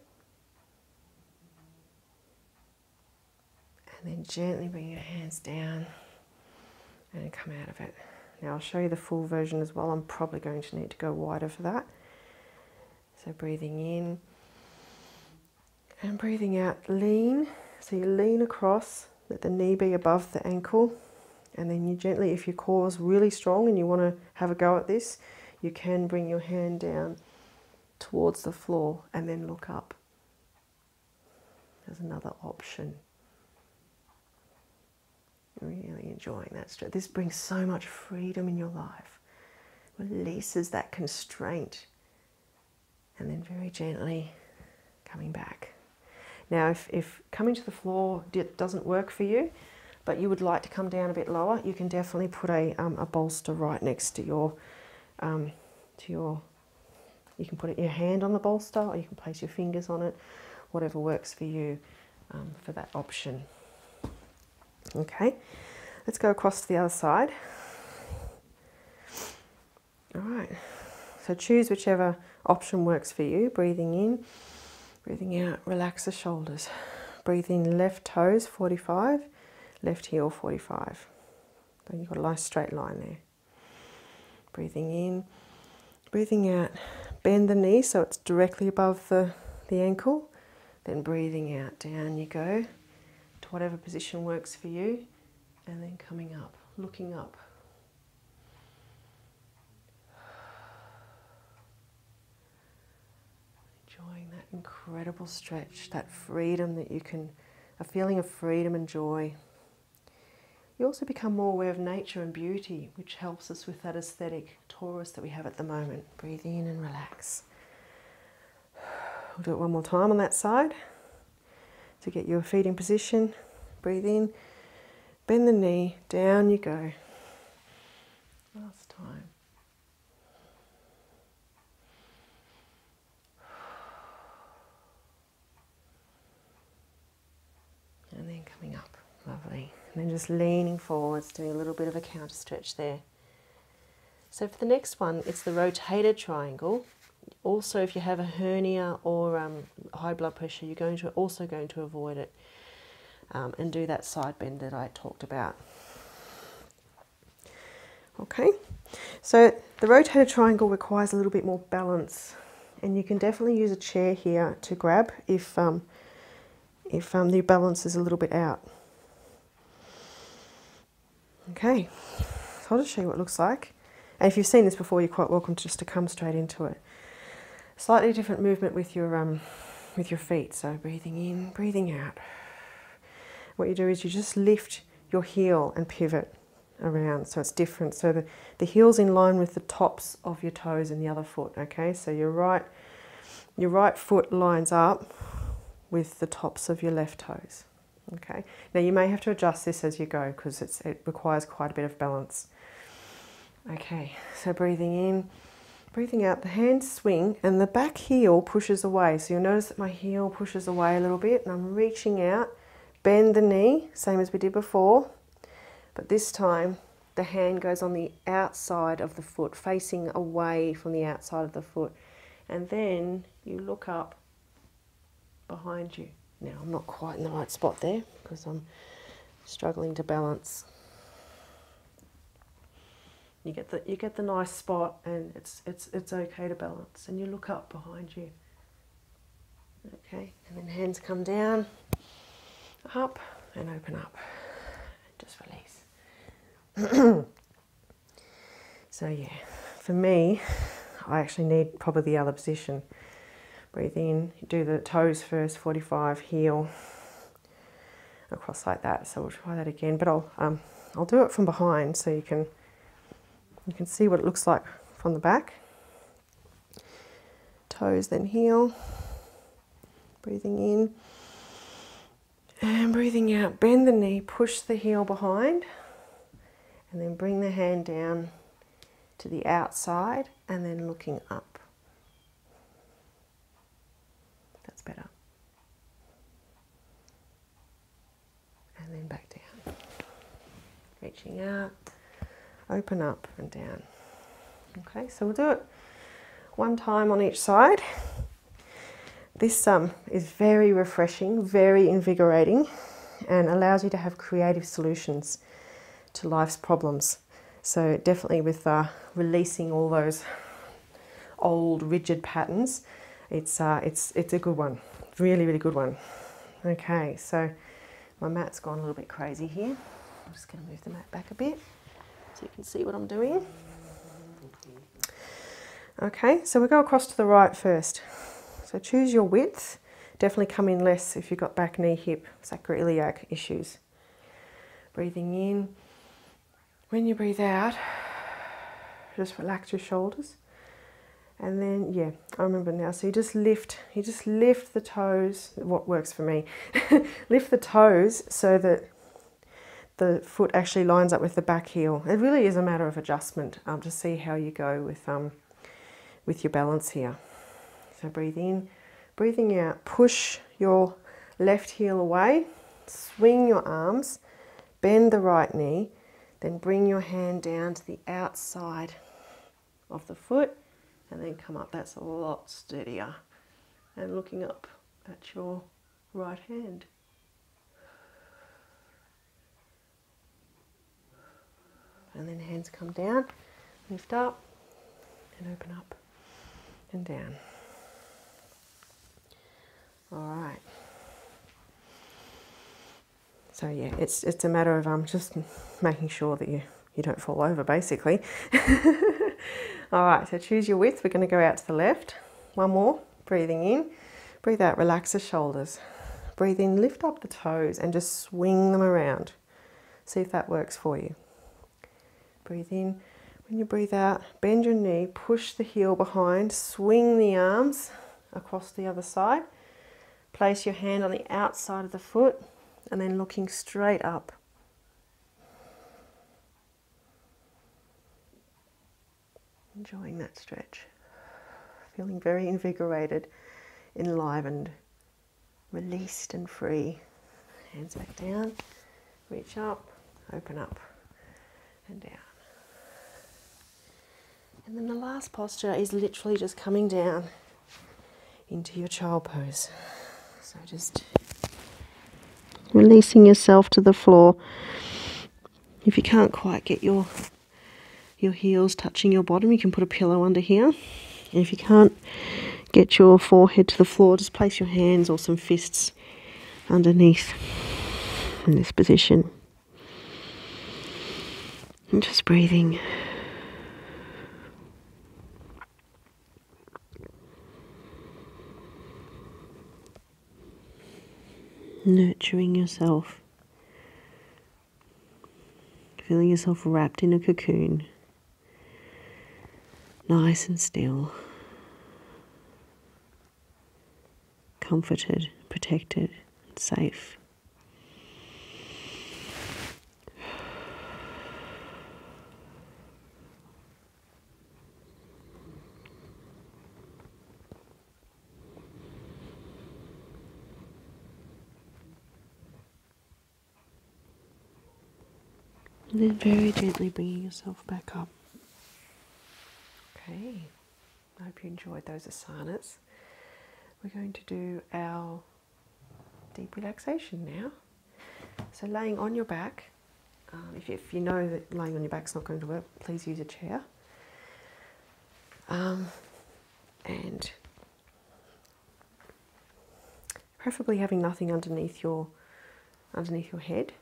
And then gently bring your hands down and come out of it. Now I'll show you the full version as well. I'm probably going to need to go wider for that. So breathing in and breathing out, lean. So you lean across, let the knee be above the ankle, and then you gently, if your core is really strong and you want to have a go at this, you can bring your hand down towards the floor and then look up. There's another option. Really enjoying that stretch. This brings so much freedom in your life. Releases that constraint. And then very gently coming back. Now, if coming to the floor doesn't work for you, but you would like to come down a bit lower, you can definitely put a bolster right next to your, you can put your hand on the bolster, or you can place your fingers on it, whatever works for you for that option. Okay, let's go across to the other side. All right, so choose whichever option works for you. Breathing in, breathing out, relax the shoulders. Breathe in, left toes 45, left heel 45. Then you've got a nice straight line there. Breathing in, breathing out, bend the knee so it's directly above the ankle. Then breathing out, down you go to whatever position works for you. And then coming up, looking up. Enjoying that incredible stretch, that freedom that you can, a feeling of freedom and joy. You also become more aware of nature and beauty, which helps us with that aesthetic Taurus that we have at the moment. Breathe in and relax. We'll do it one more time on that side to get your feet in position. Breathe in, bend the knee, down you go. Last time. And then coming up, lovely. And then just leaning forwards, doing a little bit of a counter stretch there. So for the next one, it's the rotated triangle. Also, if you have a hernia or high blood pressure, you're also going to avoid it and do that side bend that I talked about. Okay, so the rotated triangle requires a little bit more balance, and you can definitely use a chair here to grab if the balance is a little bit out. Okay, so I'll just show you what it looks like. And if you've seen this before, you're quite welcome just to come straight into it. Slightly different movement with your feet. So breathing in, breathing out. What you do is you just lift your heel and pivot around, so it's different. So the heel's in line with the tops of your toes in the other foot. Okay, so your right foot lines up with the tops of your left toes. Okay, now you may have to adjust this as you go because it requires quite a bit of balance. Okay, so breathing in, breathing out, the hands swing and the back heel pushes away. So you'll notice that my heel pushes away a little bit and I'm reaching out, bend the knee, same as we did before, but this time the hand goes on the outside of the foot, facing away from the outside of the foot. And then you look up behind you. Now I'm not quite in the right spot there because I'm struggling to balance. You get the nice spot, and it's okay to balance. And you look up behind you. Okay, and then hands come down, up and open up. Just release. So yeah, for me, I actually need probably the other position. Breathe in, do the toes first, 45, heel, across like that. So we'll try that again, but I'll do it from behind so you can see what it looks like from the back. Toes, then heel. Breathing in and breathing out. Bend the knee, push the heel behind, and then bring the hand down to the outside and then looking up. That's better. And then back down. Reaching out. Open up and down. Okay, so we'll do it one time on each side. This is very refreshing, very invigorating, and allows you to have creative solutions to life's problems. So definitely with releasing all those old rigid patterns, it's a good one, really, really good one. Okay, so my mat's gone a little bit crazy here. I'm just going to move the mat back a bit so you can see what I'm doing. Okay, so we'll go across to the right first. So choose your width. Definitely come in less if you've got back, knee, hip, sacroiliac issues. Breathing in. When you breathe out, just relax your shoulders And then, yeah, I remember now. So you just lift the toes, what works for me. Lift the toes so that the foot actually lines up with the back heel. It really is a matter of adjustment to see how you go with your balance here. So breathe in, breathing out, push your left heel away, swing your arms, bend the right knee, then bring your hand down to the outside of the foot and then come up. That's a lot steadier. And looking up at your right hand. And then hands come down, lift up and open up and down. All right. So yeah, it's a matter of just making sure that you don't fall over, basically. All right, so choose your width. We're going to go out to the left. One more. Breathing in. Breathe out, relax the shoulders. Breathe in, lift up the toes and just swing them around. See if that works for you. Breathe in. When you breathe out, bend your knee, push the heel behind, swing the arms across the other side. Place your hand on the outside of the foot and then looking straight up. Enjoying that stretch. Feeling very invigorated, enlivened, released and free. Hands back down, reach up, open up and down. And then the last posture is literally just coming down into your child pose. So just releasing yourself to the floor. If you can't quite get your heels touching your bottom, you can put a pillow under here. And if you can't get your forehead to the floor, just place your hands or some fists underneath in this position. And just breathing. Nurturing yourself. Feeling yourself wrapped in a cocoon. Nice and still. Comforted, protected, and safe. And then very gently bringing yourself back up. Okay, I hope you enjoyed those asanas. We're going to do our deep relaxation now. So laying on your back, if you know that laying on your back is not going to work, please use a chair. And preferably having nothing underneath your head.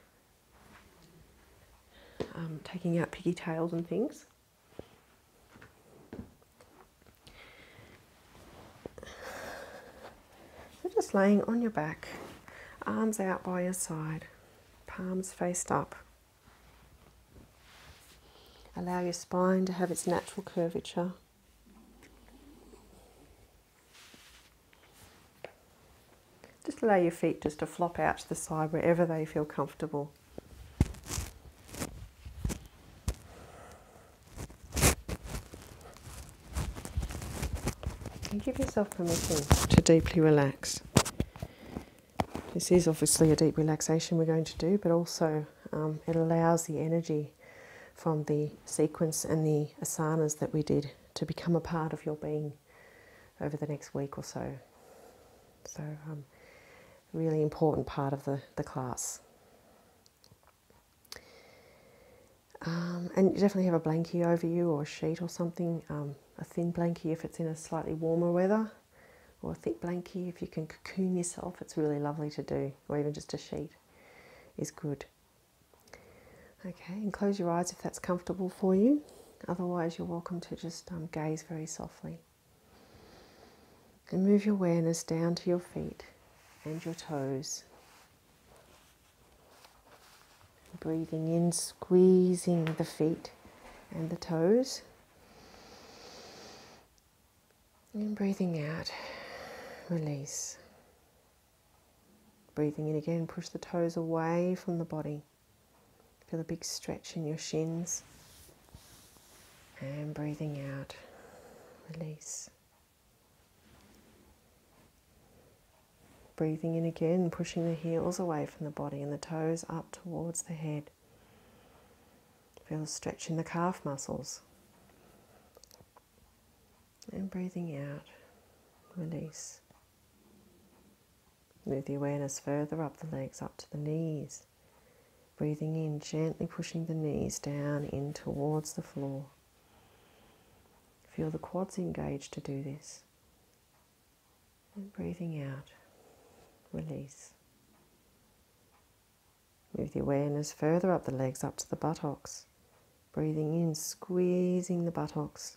Taking out pigtails and things. So just laying on your back, arms out by your side, palms faced up. Allow your spine to have its natural curvature. Just allow your feet just to flop out to the side wherever they feel comfortable. And give yourself permission to deeply relax. This is obviously a deep relaxation we're going to do, but also it allows the energy from the sequence and the asanas that we did to become a part of your being over the next week or so. So, really important part of the class. And you definitely have a blankie over you or a sheet or something, a thin blankie if it's in a slightly warmer weather, or a thick blankie if you can cocoon yourself. It's really lovely to do, or even just a sheet is good. Okay, and close your eyes if that's comfortable for you. Otherwise, you're welcome to just gaze very softly. And move your awareness down to your feet and your toes. Breathing in, squeezing the feet and the toes. And breathing out, release. Breathing in again, push the toes away from the body. Feel a big stretch in your shins. And breathing out, release. Breathing in again, pushing the heels away from the body and the toes up towards the head. Feel a stretch in the calf muscles. And breathing out, release. Move the awareness further up the legs, up to the knees. Breathing in, gently pushing the knees down in towards the floor. Feel the quads engaged to do this. And breathing out, release. Move the awareness further up the legs, up to the buttocks. Breathing in, squeezing the buttocks.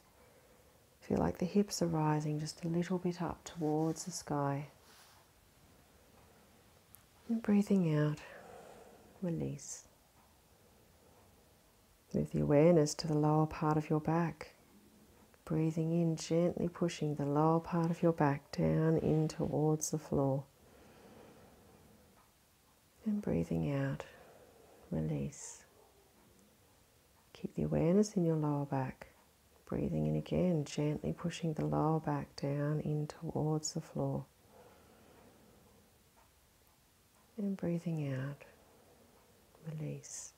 Feel like the hips are rising just a little bit up towards the sky. And breathing out, release. Move the awareness to the lower part of your back. Breathing in, gently pushing the lower part of your back down in towards the floor. And breathing out, release. Keep the awareness in your lower back. Breathing in again, gently pushing the lower back down in towards the floor. And breathing out, release.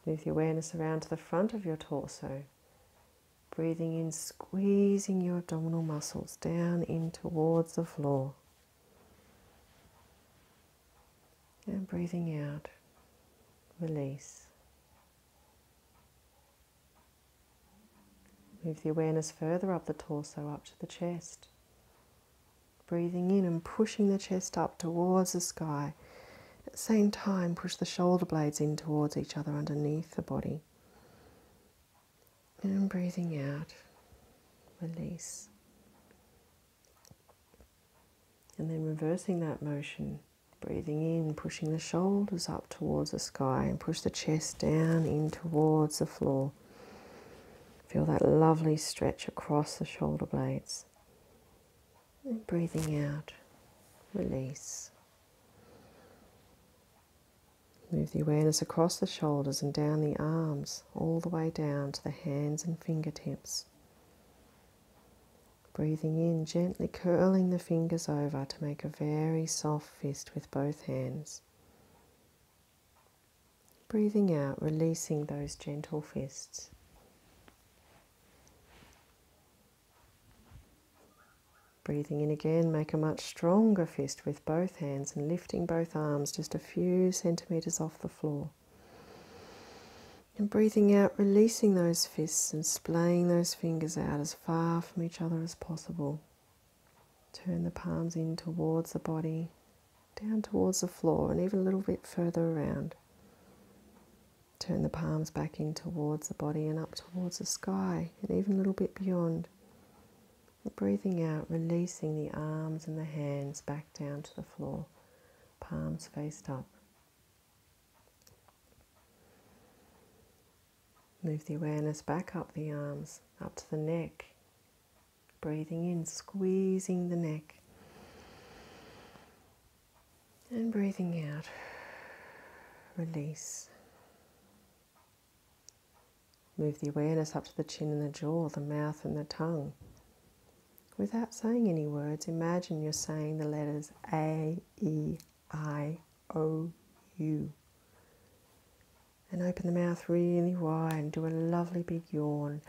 Move the awareness around to the front of your torso. Breathing in, squeezing your abdominal muscles down in towards the floor. And breathing out, release. Move the awareness further up the torso, up to the chest. Breathing in and pushing the chest up towards the sky. At the same time, push the shoulder blades in towards each other underneath the body. And breathing out, release. And then reversing that motion. Breathing in, pushing the shoulders up towards the sky and push the chest down in towards the floor. Feel that lovely stretch across the shoulder blades. And breathing out, release. Move the awareness across the shoulders and down the arms, all the way down to the hands and fingertips. Breathing in, gently curling the fingers over to make a very soft fist with both hands. Breathing out, releasing those gentle fists. Breathing in again, make a much stronger fist with both hands and lifting both arms just a few centimeters off the floor. And breathing out, releasing those fists and splaying those fingers out as far from each other as possible. Turn the palms in towards the body, down towards the floor and even a little bit further around. Turn the palms back in towards the body and up towards the sky and even a little bit beyond. Breathing out, releasing the arms and the hands back down to the floor, palms faced up. Move the awareness back up the arms, up to the neck. Breathing in, squeezing the neck. And breathing out, release. Move the awareness up to the chin and the jaw, the mouth and the tongue. Without saying any words, imagine you're saying the letters A, E, I, O, U. And open the mouth really wide and do a lovely big yawn.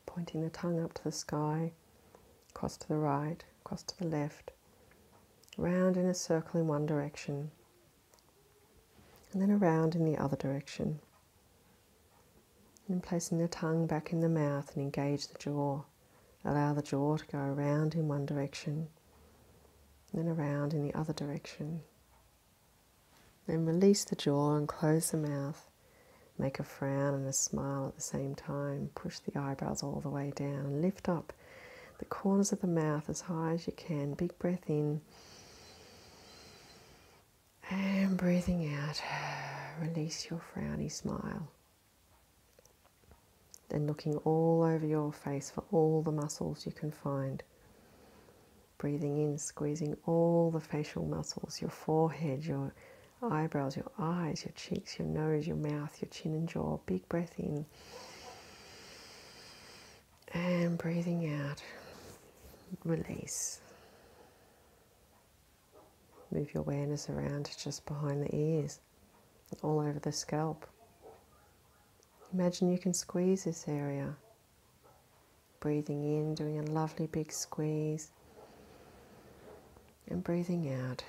Pointing the tongue up to the sky, across to the right, across to the left, round in a circle in one direction. And then around in the other direction. And placing the tongue back in the mouth and engage the jaw. Allow the jaw to go around in one direction, and then around in the other direction. Then release the jaw and close the mouth. Make a frown and a smile at the same time. Push the eyebrows all the way down. Lift up the corners of the mouth as high as you can. Big breath in. And breathing out, release your frowny smile. Then looking all over your face for all the muscles you can find. Breathing in, squeezing all the facial muscles, your forehead, your eyebrows, your eyes, your cheeks, your nose, your mouth, your chin and jaw. Big breath in. And breathing out, release. Move your awareness around just behind the ears, all over the scalp. Imagine you can squeeze this area. Breathing in, doing a lovely big squeeze. And breathing out,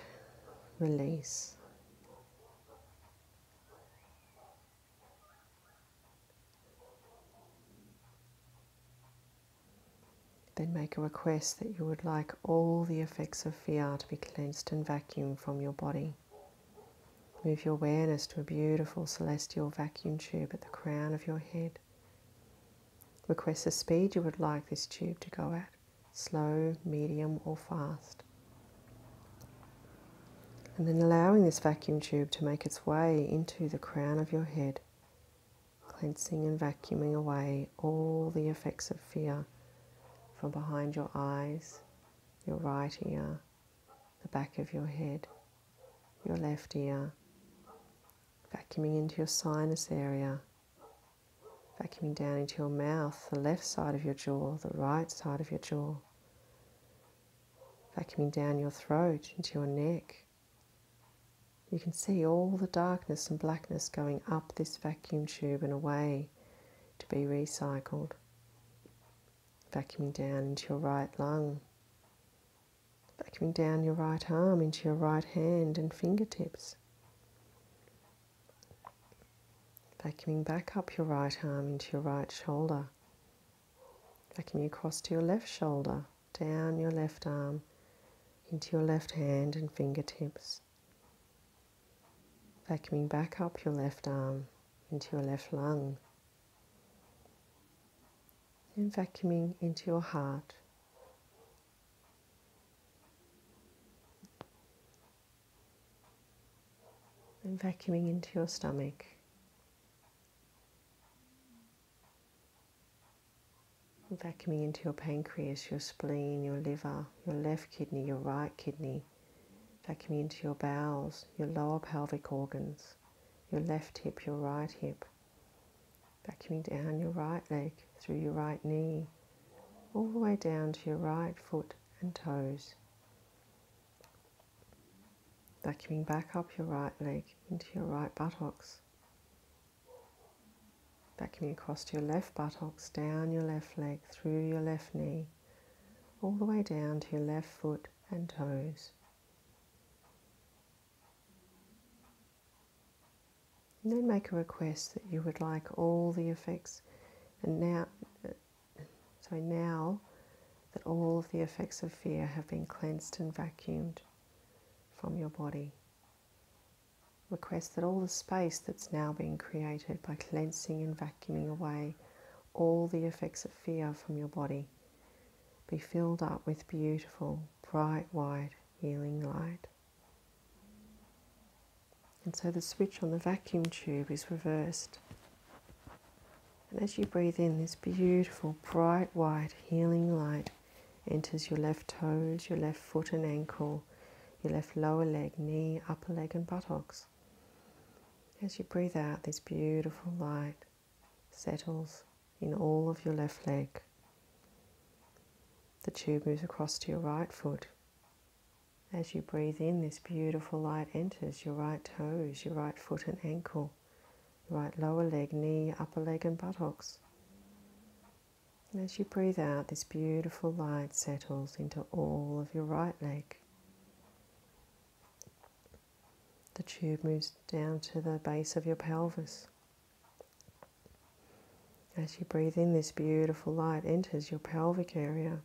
release. Then make a request that you would like all the effects of fear to be cleansed and vacuumed from your body. Move your awareness to a beautiful celestial vacuum tube at the crown of your head. Request the speed you would like this tube to go at, slow, medium or fast. And then allowing this vacuum tube to make its way into the crown of your head, cleansing and vacuuming away all the effects of fear from behind your eyes, your right ear, the back of your head, your left ear, vacuuming into your sinus area, vacuuming down into your mouth, the left side of your jaw, the right side of your jaw, vacuuming down your throat, into your neck. You can see all the darkness and blackness going up this vacuum tube and away to be recycled. Vacuuming down into your right lung, vacuuming down your right arm into your right hand and fingertips, vacuuming back up your right arm into your right shoulder, vacuuming across to your left shoulder, down your left arm into your left hand and fingertips, vacuuming back up your left arm into your left lung, and vacuuming into your heart. And vacuuming into your stomach. And vacuuming into your pancreas, your spleen, your liver, your left kidney, your right kidney. Vacuuming into your bowels, your lower pelvic organs, your left hip, your right hip. Vacuuming down your right leg, through your right knee, all the way down to your right foot and toes. Vacuuming back up your right leg into your right buttocks. Vacuuming across to your left buttocks, down your left leg, through your left knee, all the way down to your left foot and toes. And then make a request that you would like all the effects, and now that all of the effects of fear have been cleansed and vacuumed from your body. Request that all the space that's now being created by cleansing and vacuuming away all the effects of fear from your body be filled up with beautiful, bright, white, healing light. And so the switch on the vacuum tube is reversed. And as you breathe in, this beautiful, bright, white, healing light enters your left toes, your left foot and ankle, your left lower leg, knee, upper leg and buttocks. As you breathe out, this beautiful light settles in all of your left leg. The tube moves across to your right foot. As you breathe in, this beautiful light enters your right toes, your right foot and ankle, your right lower leg, knee, upper leg and buttocks. And as you breathe out, this beautiful light settles into all of your right leg. The tube moves down to the base of your pelvis. As you breathe in, this beautiful light enters your pelvic area,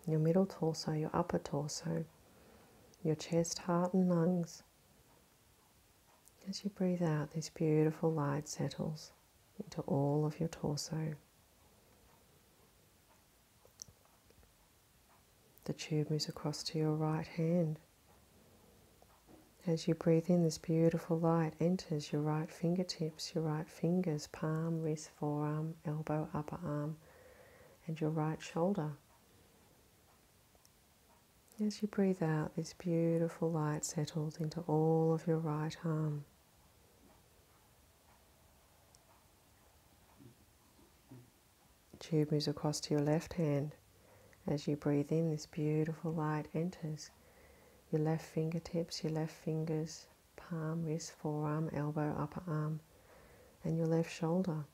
your middle torso, your upper torso, your chest, heart and lungs. As you breathe out, this beautiful light settles into all of your torso. The tube moves across to your right hand. As you breathe in, this beautiful light enters your right fingertips, your right fingers, palm, wrist, forearm, elbow, upper arm, and your right shoulder. As you breathe out, this beautiful light settles into all of your right arm. Tube moves across to your left hand. As you breathe in, this beautiful light enters your left fingertips, your left fingers, palm, wrist, forearm, elbow, upper arm, and your left shoulder.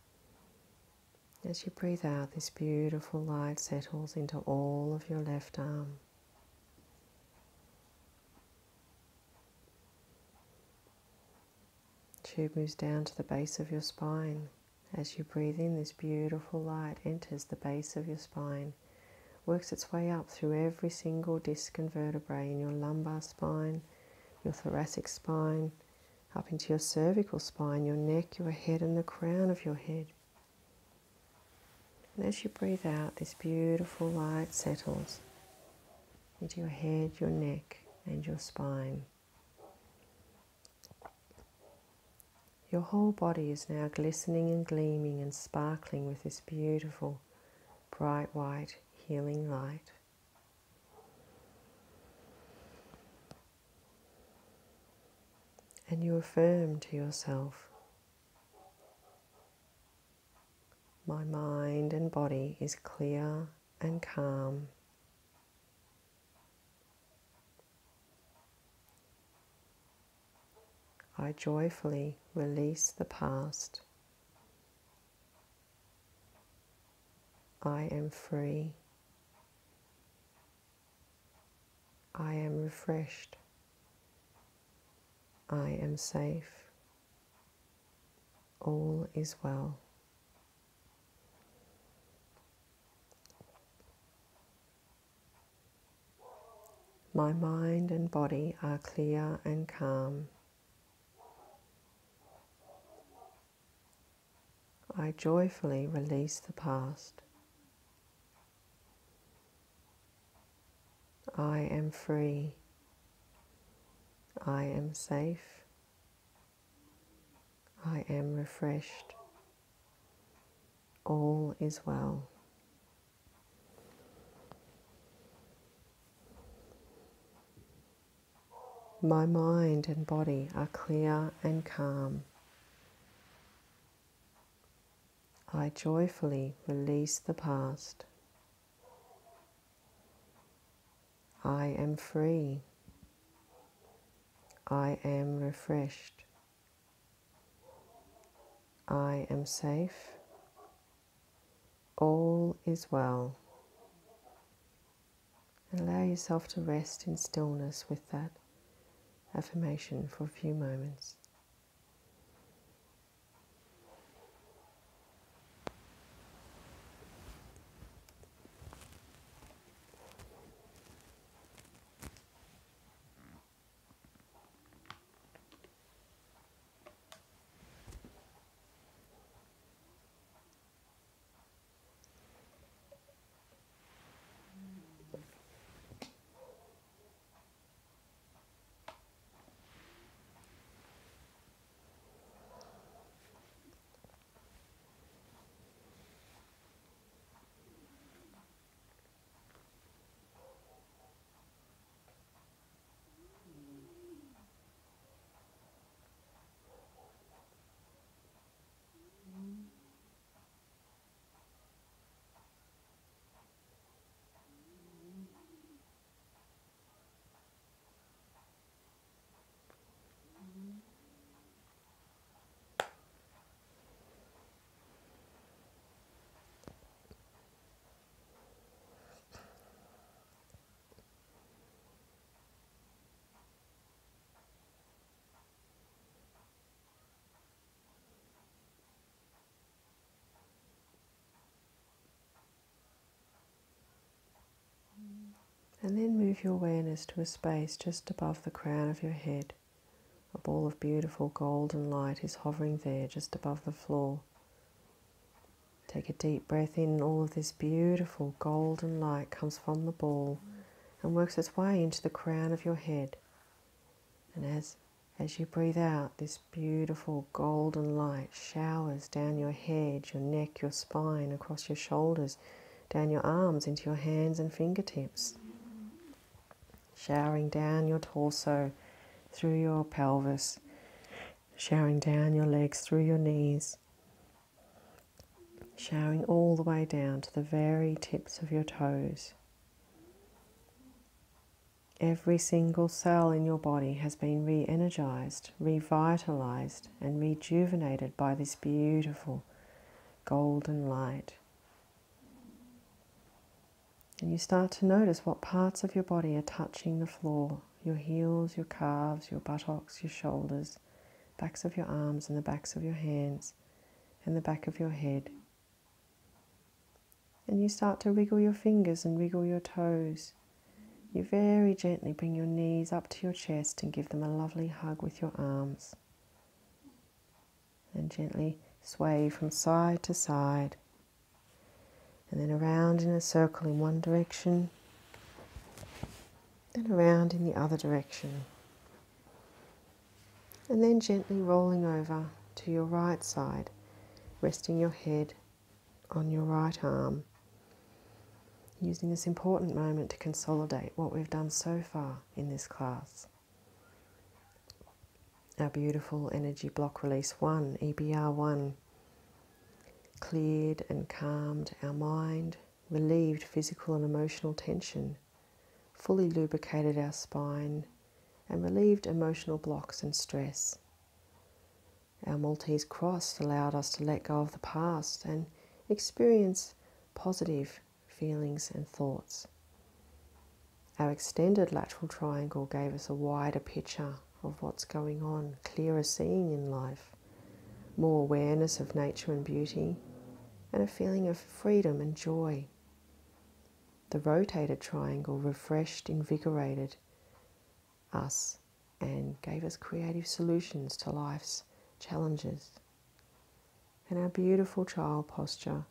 As you breathe out, this beautiful light settles into all of your left arm. Tube moves down to the base of your spine. As you breathe in, this beautiful light enters the base of your spine, works its way up through every single disc and vertebrae in your lumbar spine, your thoracic spine, up into your cervical spine, your neck, your head, and the crown of your head. And as you breathe out, this beautiful light settles into your head, your neck, and your spine. Your whole body is now glistening and gleaming and sparkling with this beautiful, bright white, healing light. And you affirm to yourself, my mind and body is clear and calm. I joyfully release the past. I am free. I am refreshed. I am safe. All is well. My mind and body are clear and calm. I joyfully release the past. I am free. I am safe. I am refreshed. All is well. My mind and body are clear and calm. I joyfully release the past. I am free. I am refreshed. I am safe. All is well. And allow yourself to rest in stillness with that affirmation for a few moments. And then move your awareness to a space just above the crown of your head. A ball of beautiful golden light is hovering there just above the floor. Take a deep breath in. All of this beautiful golden light comes from the ball and works its way into the crown of your head. And as you breathe out, this beautiful golden light showers down your head, your neck, your spine, across your shoulders, down your arms, into your hands and fingertips. Showering down your torso, through your pelvis, showering down your legs, through your knees, showering all the way down to the very tips of your toes. Every single cell in your body has been re-energized, revitalized, and rejuvenated by this beautiful golden light. And you start to notice what parts of your body are touching the floor. Your heels, your calves, your buttocks, your shoulders, backs of your arms and the backs of your hands, and the back of your head. And you start to wriggle your fingers and wriggle your toes. You very gently bring your knees up to your chest and give them a lovely hug with your arms. And gently sway from side to side. And then around in a circle in one direction. Then around in the other direction. And then gently rolling over to your right side, resting your head on your right arm. Using this important moment to consolidate what we've done so far in this class. Our beautiful energy block release 1, EBR 1, cleared and calmed our mind, relieved physical and emotional tension, fully lubricated our spine, and relieved emotional blocks and stress. Our Maltese cross allowed us to let go of the past and experience positive feelings and thoughts. Our extended lateral triangle gave us a wider picture of what's going on, clearer seeing in life, more awareness of nature and beauty, and a feeling of freedom and joy. The rotated triangle refreshed, invigorated us and gave us creative solutions to life's challenges. And our beautiful child posture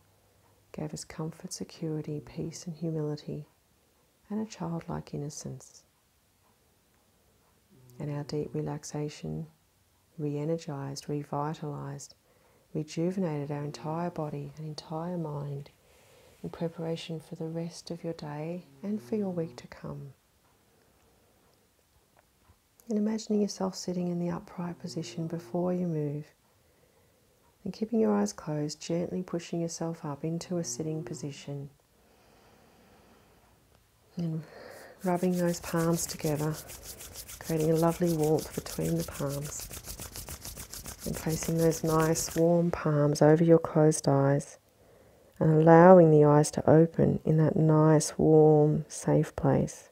gave us comfort, security, peace and humility, and a childlike innocence. And our deep relaxation re-energized, revitalized, rejuvenated our entire body and entire mind in preparation for the rest of your day and for your week to come. And imagining yourself sitting in the upright position before you move. And keeping your eyes closed, gently pushing yourself up into a sitting position. And rubbing those palms together, creating a lovely warmth between the palms. And placing those nice warm palms over your closed eyes. And allowing the eyes to open in that nice, warm, safe place.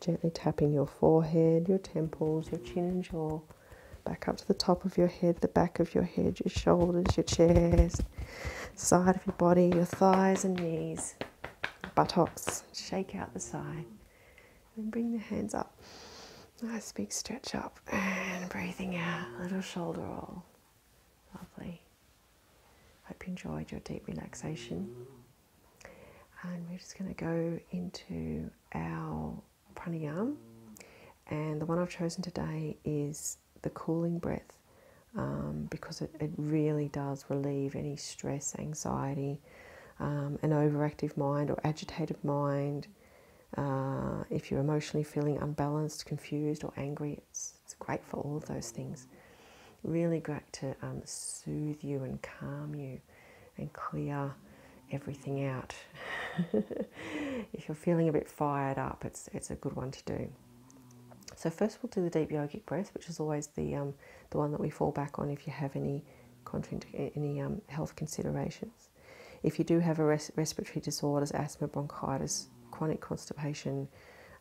Gently tapping your forehead, your temples, your chin and jaw. Back up to the top of your head, the back of your head, your shoulders, your chest, side of your body, your thighs and knees, buttocks. Shake out the side. And bring the hands up. Nice big stretch up. And breathing out, little shoulder roll. Lovely. Hope you enjoyed your deep relaxation. And we're just going to go into our pranayama. And the one I've chosen today is the cooling breath, because it really does relieve any stress, anxiety, an overactive mind or agitated mind. If you're emotionally feeling unbalanced, confused or angry, it's great for all of those things. Really great to soothe you and calm you and clear everything out. If you're feeling a bit fired up, it's a good one to do. So first we'll do the deep yogic breath, which is always the one that we fall back on if you have any health considerations. If you do have a respiratory disorders, asthma, bronchitis, chronic constipation,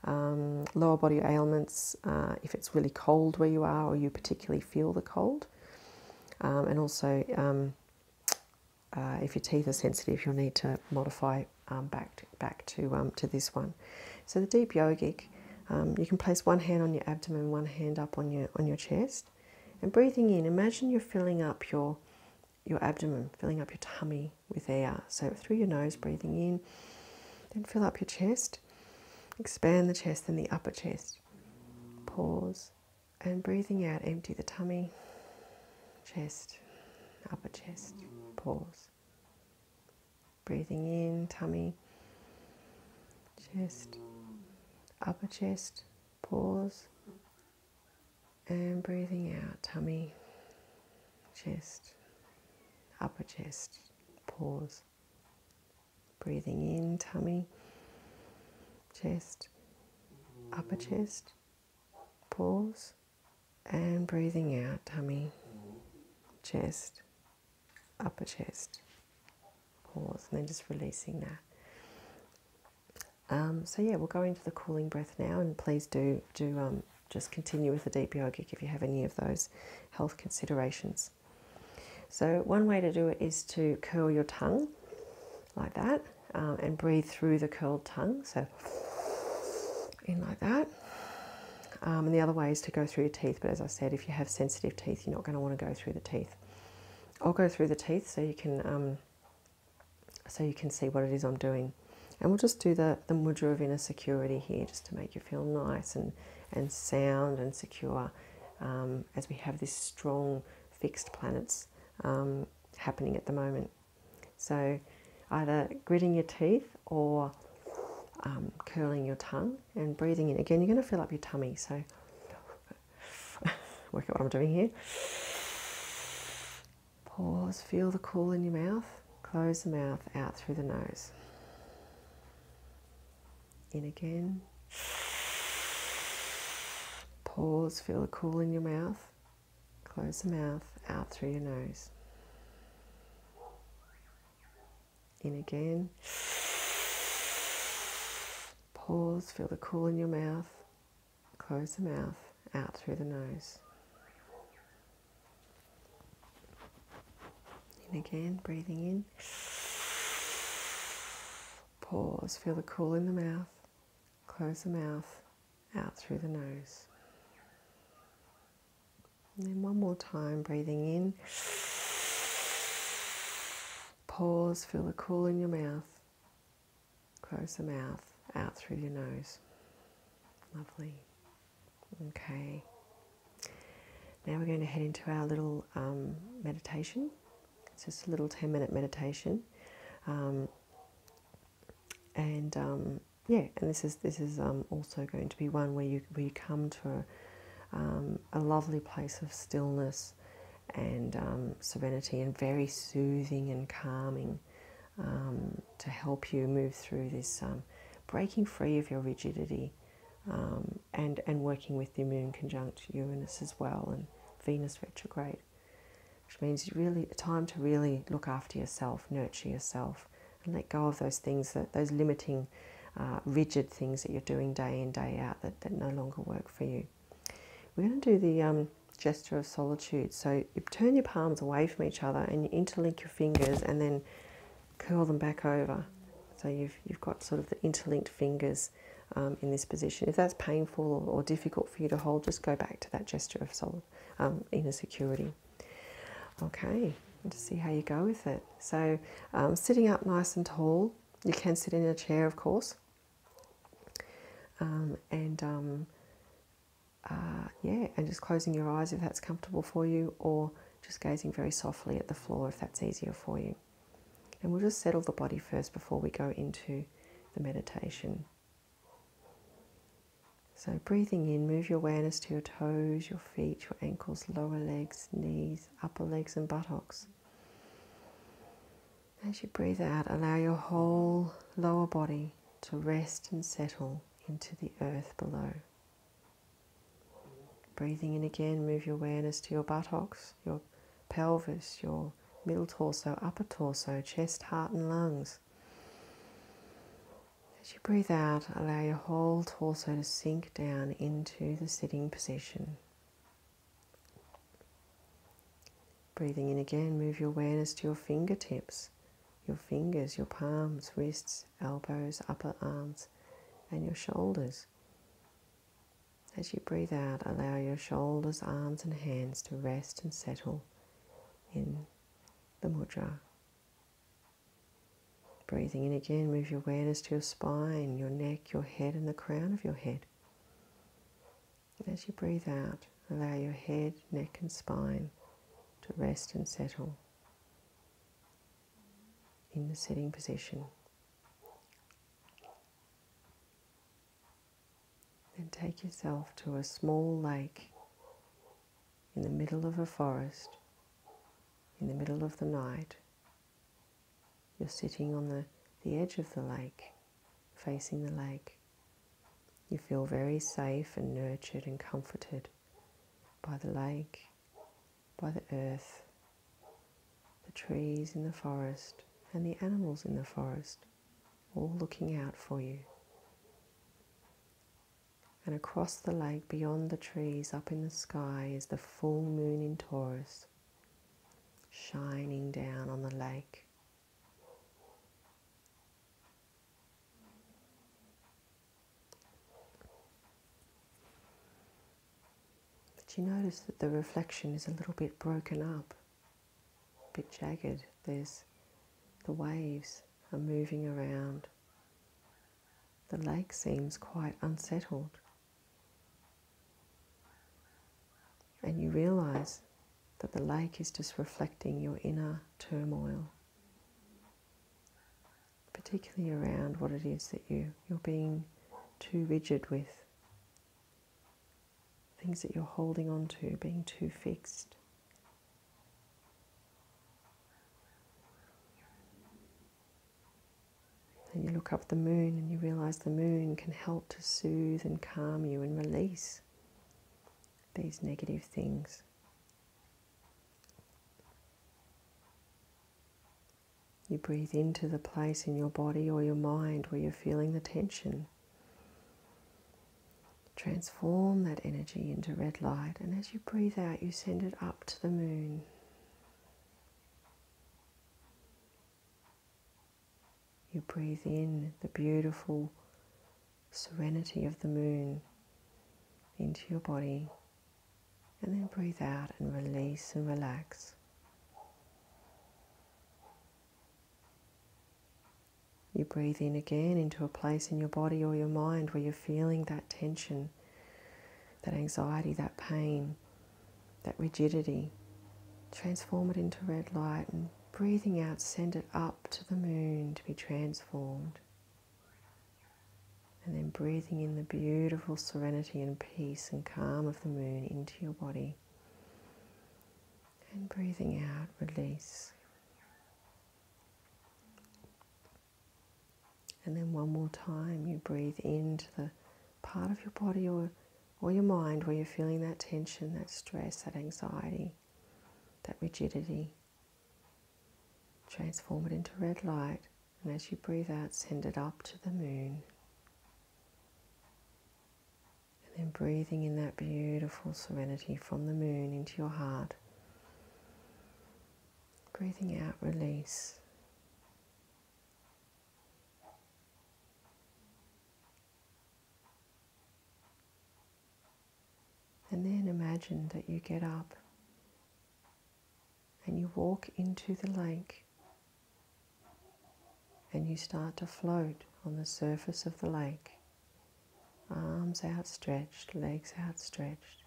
lower body ailments, if it's really cold where you are or you particularly feel the cold, and also if your teeth are sensitive, you'll need to modify back to this one. So the deep yogic. You can place one hand on your abdomen, one hand up on your chest, and breathing in, imagine you're filling up your abdomen, filling up your tummy with air. So through your nose, breathing in, then fill up your chest, expand the chest, then the upper chest. Pause, And breathing out, empty the tummy, chest, upper chest, pause. Breathing in, tummy, chest, upper chest, pause. And breathing out, tummy, chest, upper chest, pause. Breathing in, tummy, chest, upper chest, pause. And breathing out, tummy, chest, upper chest, pause. And then just releasing that. So yeah, we'll go into the cooling breath now, and please do just continue with the deep yogic if you have any of those health considerations. So one way to do it is to curl your tongue like that, and breathe through the curled tongue. So in like that. And the other way is to go through your teeth, but as I said, if you have sensitive teeth, you're not going to want to go through the teeth. I'll go through the teeth so you can see what it is I'm doing. And we'll just do the mudra of inner security here, just to make you feel nice and sound and secure, as we have this strong fixed planets happening at the moment. So either gritting your teeth or curling your tongue and breathing in. Again, you're going to fill up your tummy, so work out what I'm doing here. Pause, feel the cool in your mouth, close the mouth, out through the nose. In again. Pause, feel the cool in your mouth, close the mouth, out through your nose. In again. Pause, feel the cool in your mouth, close the mouth, out through the nose. In again, breathing in. Pause, feel the cool in the mouth, close the mouth, out through the nose. And then one more time, breathing in. Pause, feel the cool in your mouth, close the mouth, out through your nose. Lovely. Okay. Now we're going to head into our little meditation. It's just a little 10-minute meditation. And this is also going to be one where you come to a lovely place of stillness and serenity, and very soothing and calming, to help you move through this breaking free of your rigidity, and working with the moon conjunct Uranus as well, and Venus retrograde, which means really time to really look after yourself, nurture yourself, and let go of those things, those limiting, rigid things that you're doing day in, day out that no longer work for you. We're going to do the gesture of solitude. So you turn your palms away from each other and you interlink your fingers and then curl them back over. So you've got sort of the interlinked fingers in this position. If that's painful or difficult for you to hold, just go back to that gesture of inner security. Okay, and just see how you go with it. So sitting up nice and tall. You can sit in a chair, of course. And just closing your eyes if that's comfortable for you, or just gazing very softly at the floor if that's easier for you. And we'll just settle the body first before we go into the meditation. So breathing in, move your awareness to your toes, your feet, your ankles, lower legs, knees, upper legs and buttocks. As you breathe out, allow your whole lower body to rest and settle into the earth below. Breathing in again, move your awareness to your buttocks, your pelvis, your middle torso, upper torso, chest, heart and lungs. As you breathe out, allow your whole torso to sink down into the sitting position. Breathing in again, move your awareness to your fingertips, your fingers, your palms, wrists, elbows, upper arms and your shoulders. As you breathe out, allow your shoulders, arms and hands to rest and settle in the mudra. Breathing in again, move your awareness to your spine, your neck, your head and the crown of your head. As you breathe out, Allow your head, neck and spine to rest and settle in the sitting position. Then take yourself to a small lake in the middle of a forest, in the middle of the night. You're sitting on the edge of the lake, facing the lake. You feel very safe and nurtured and comforted by the lake, by the earth, the trees in the forest, and the animals in the forest, all looking out for you. And across the lake, beyond the trees, up in the sky, is the full moon in Taurus, shining down on the lake. But you notice that the reflection is a little bit broken up, a bit jagged. The waves are moving around. The lake seems quite unsettled. And you realize that the lake is just reflecting your inner turmoil, particularly around what it is that you're being too rigid with, things that you're holding on to, being too fixed. And you look up at the moon and you realize the moon can help to soothe and calm you and release these negative things. You breathe into the place in your body or your mind where you're feeling the tension. Transform that energy into red light, and as you breathe out, you send it up to the moon. You breathe in the beautiful serenity of the moon into your body, and then breathe out and release and relax. You breathe in again into a place in your body or your mind where you're feeling that tension, that anxiety, that pain, that rigidity. Transform it into red light, and breathing out, send it up to the moon to be transformed. And then breathing in the beautiful serenity and peace and calm of the moon into your body. And breathing out, release. And then one more time, you breathe into the part of your body or your mind where you're feeling that tension, that stress, that anxiety, that rigidity. Transform it into red light, and as you breathe out, send it up to the moon. And then breathing in that beautiful serenity from the moon into your heart. Breathing out, release. And then imagine that you get up and you walk into the lake and you start to float on the surface of the lake, arms outstretched, legs outstretched,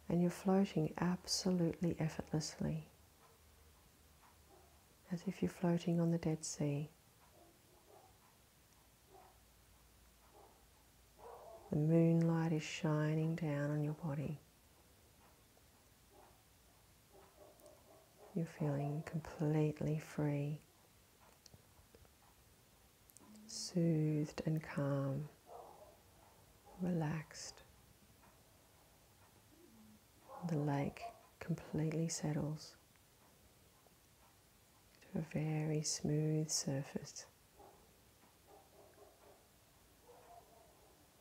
and you're floating absolutely effortlessly, as if you're floating on the Dead Sea. The moonlight is shining down on your body. You're feeling completely free, soothed and calm, relaxed. The lake completely settles to a very smooth surface.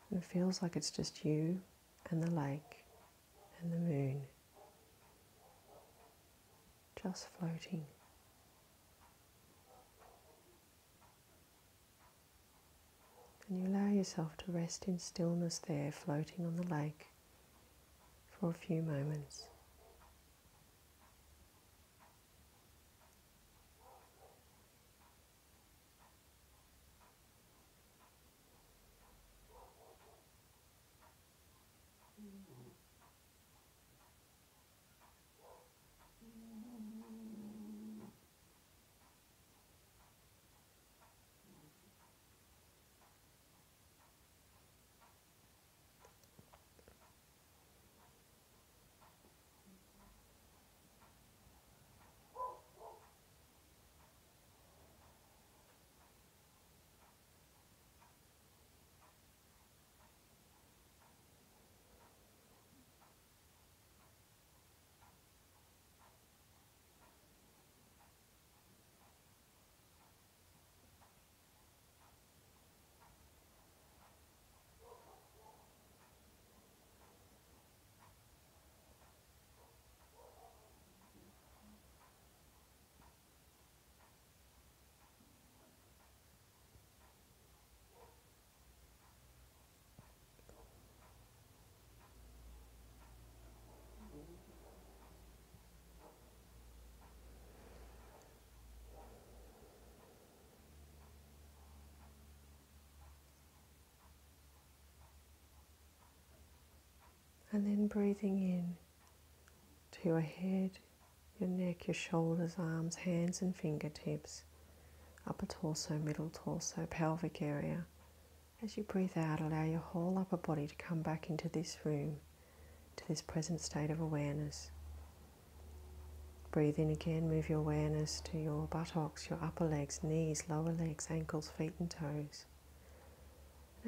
And it feels like it's just you and the lake and the moon, just floating. And you allow yourself to rest in stillness there, floating on the lake for a few moments. And then breathing in to your head, your neck, your shoulders, arms, hands and fingertips, upper torso, middle torso, pelvic area. As you breathe out, allow your whole upper body to come back into this room, to this present state of awareness. Breathe in again, move your awareness to your buttocks, your upper legs, knees, lower legs, ankles, feet and toes.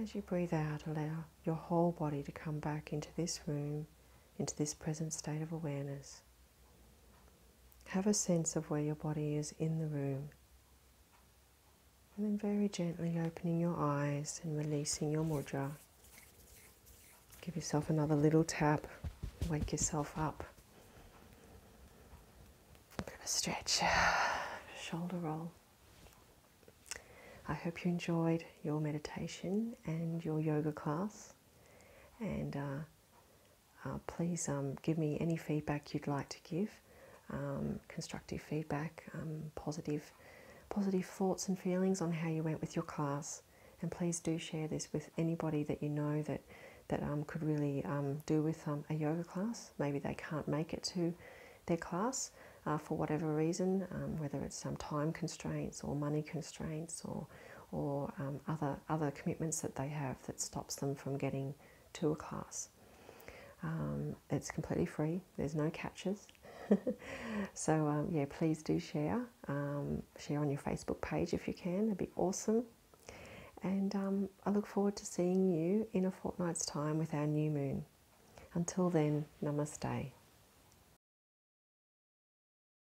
As you breathe out, allow your whole body to come back into this room, into this present state of awareness. Have a sense of where your body is in the room. And then very gently opening your eyes and releasing your mudra. Give yourself another little tap, wake yourself up. A bit of a stretch, shoulder roll. I hope you enjoyed your meditation and your yoga class, and please give me any feedback you'd like to give, constructive feedback, positive thoughts and feelings on how you went with your class, and please do share this with anybody that you know that could really do with a yoga class. Maybe they can't make it to their class for whatever reason, whether it's some time constraints or money constraints or other commitments that they have that stops them from getting to a class. It's completely free. There's no catches. So yeah, please do share. Share on your Facebook page if you can. That'd be awesome. And I look forward to seeing you in a fortnight's time with our new moon. Until then, namaste.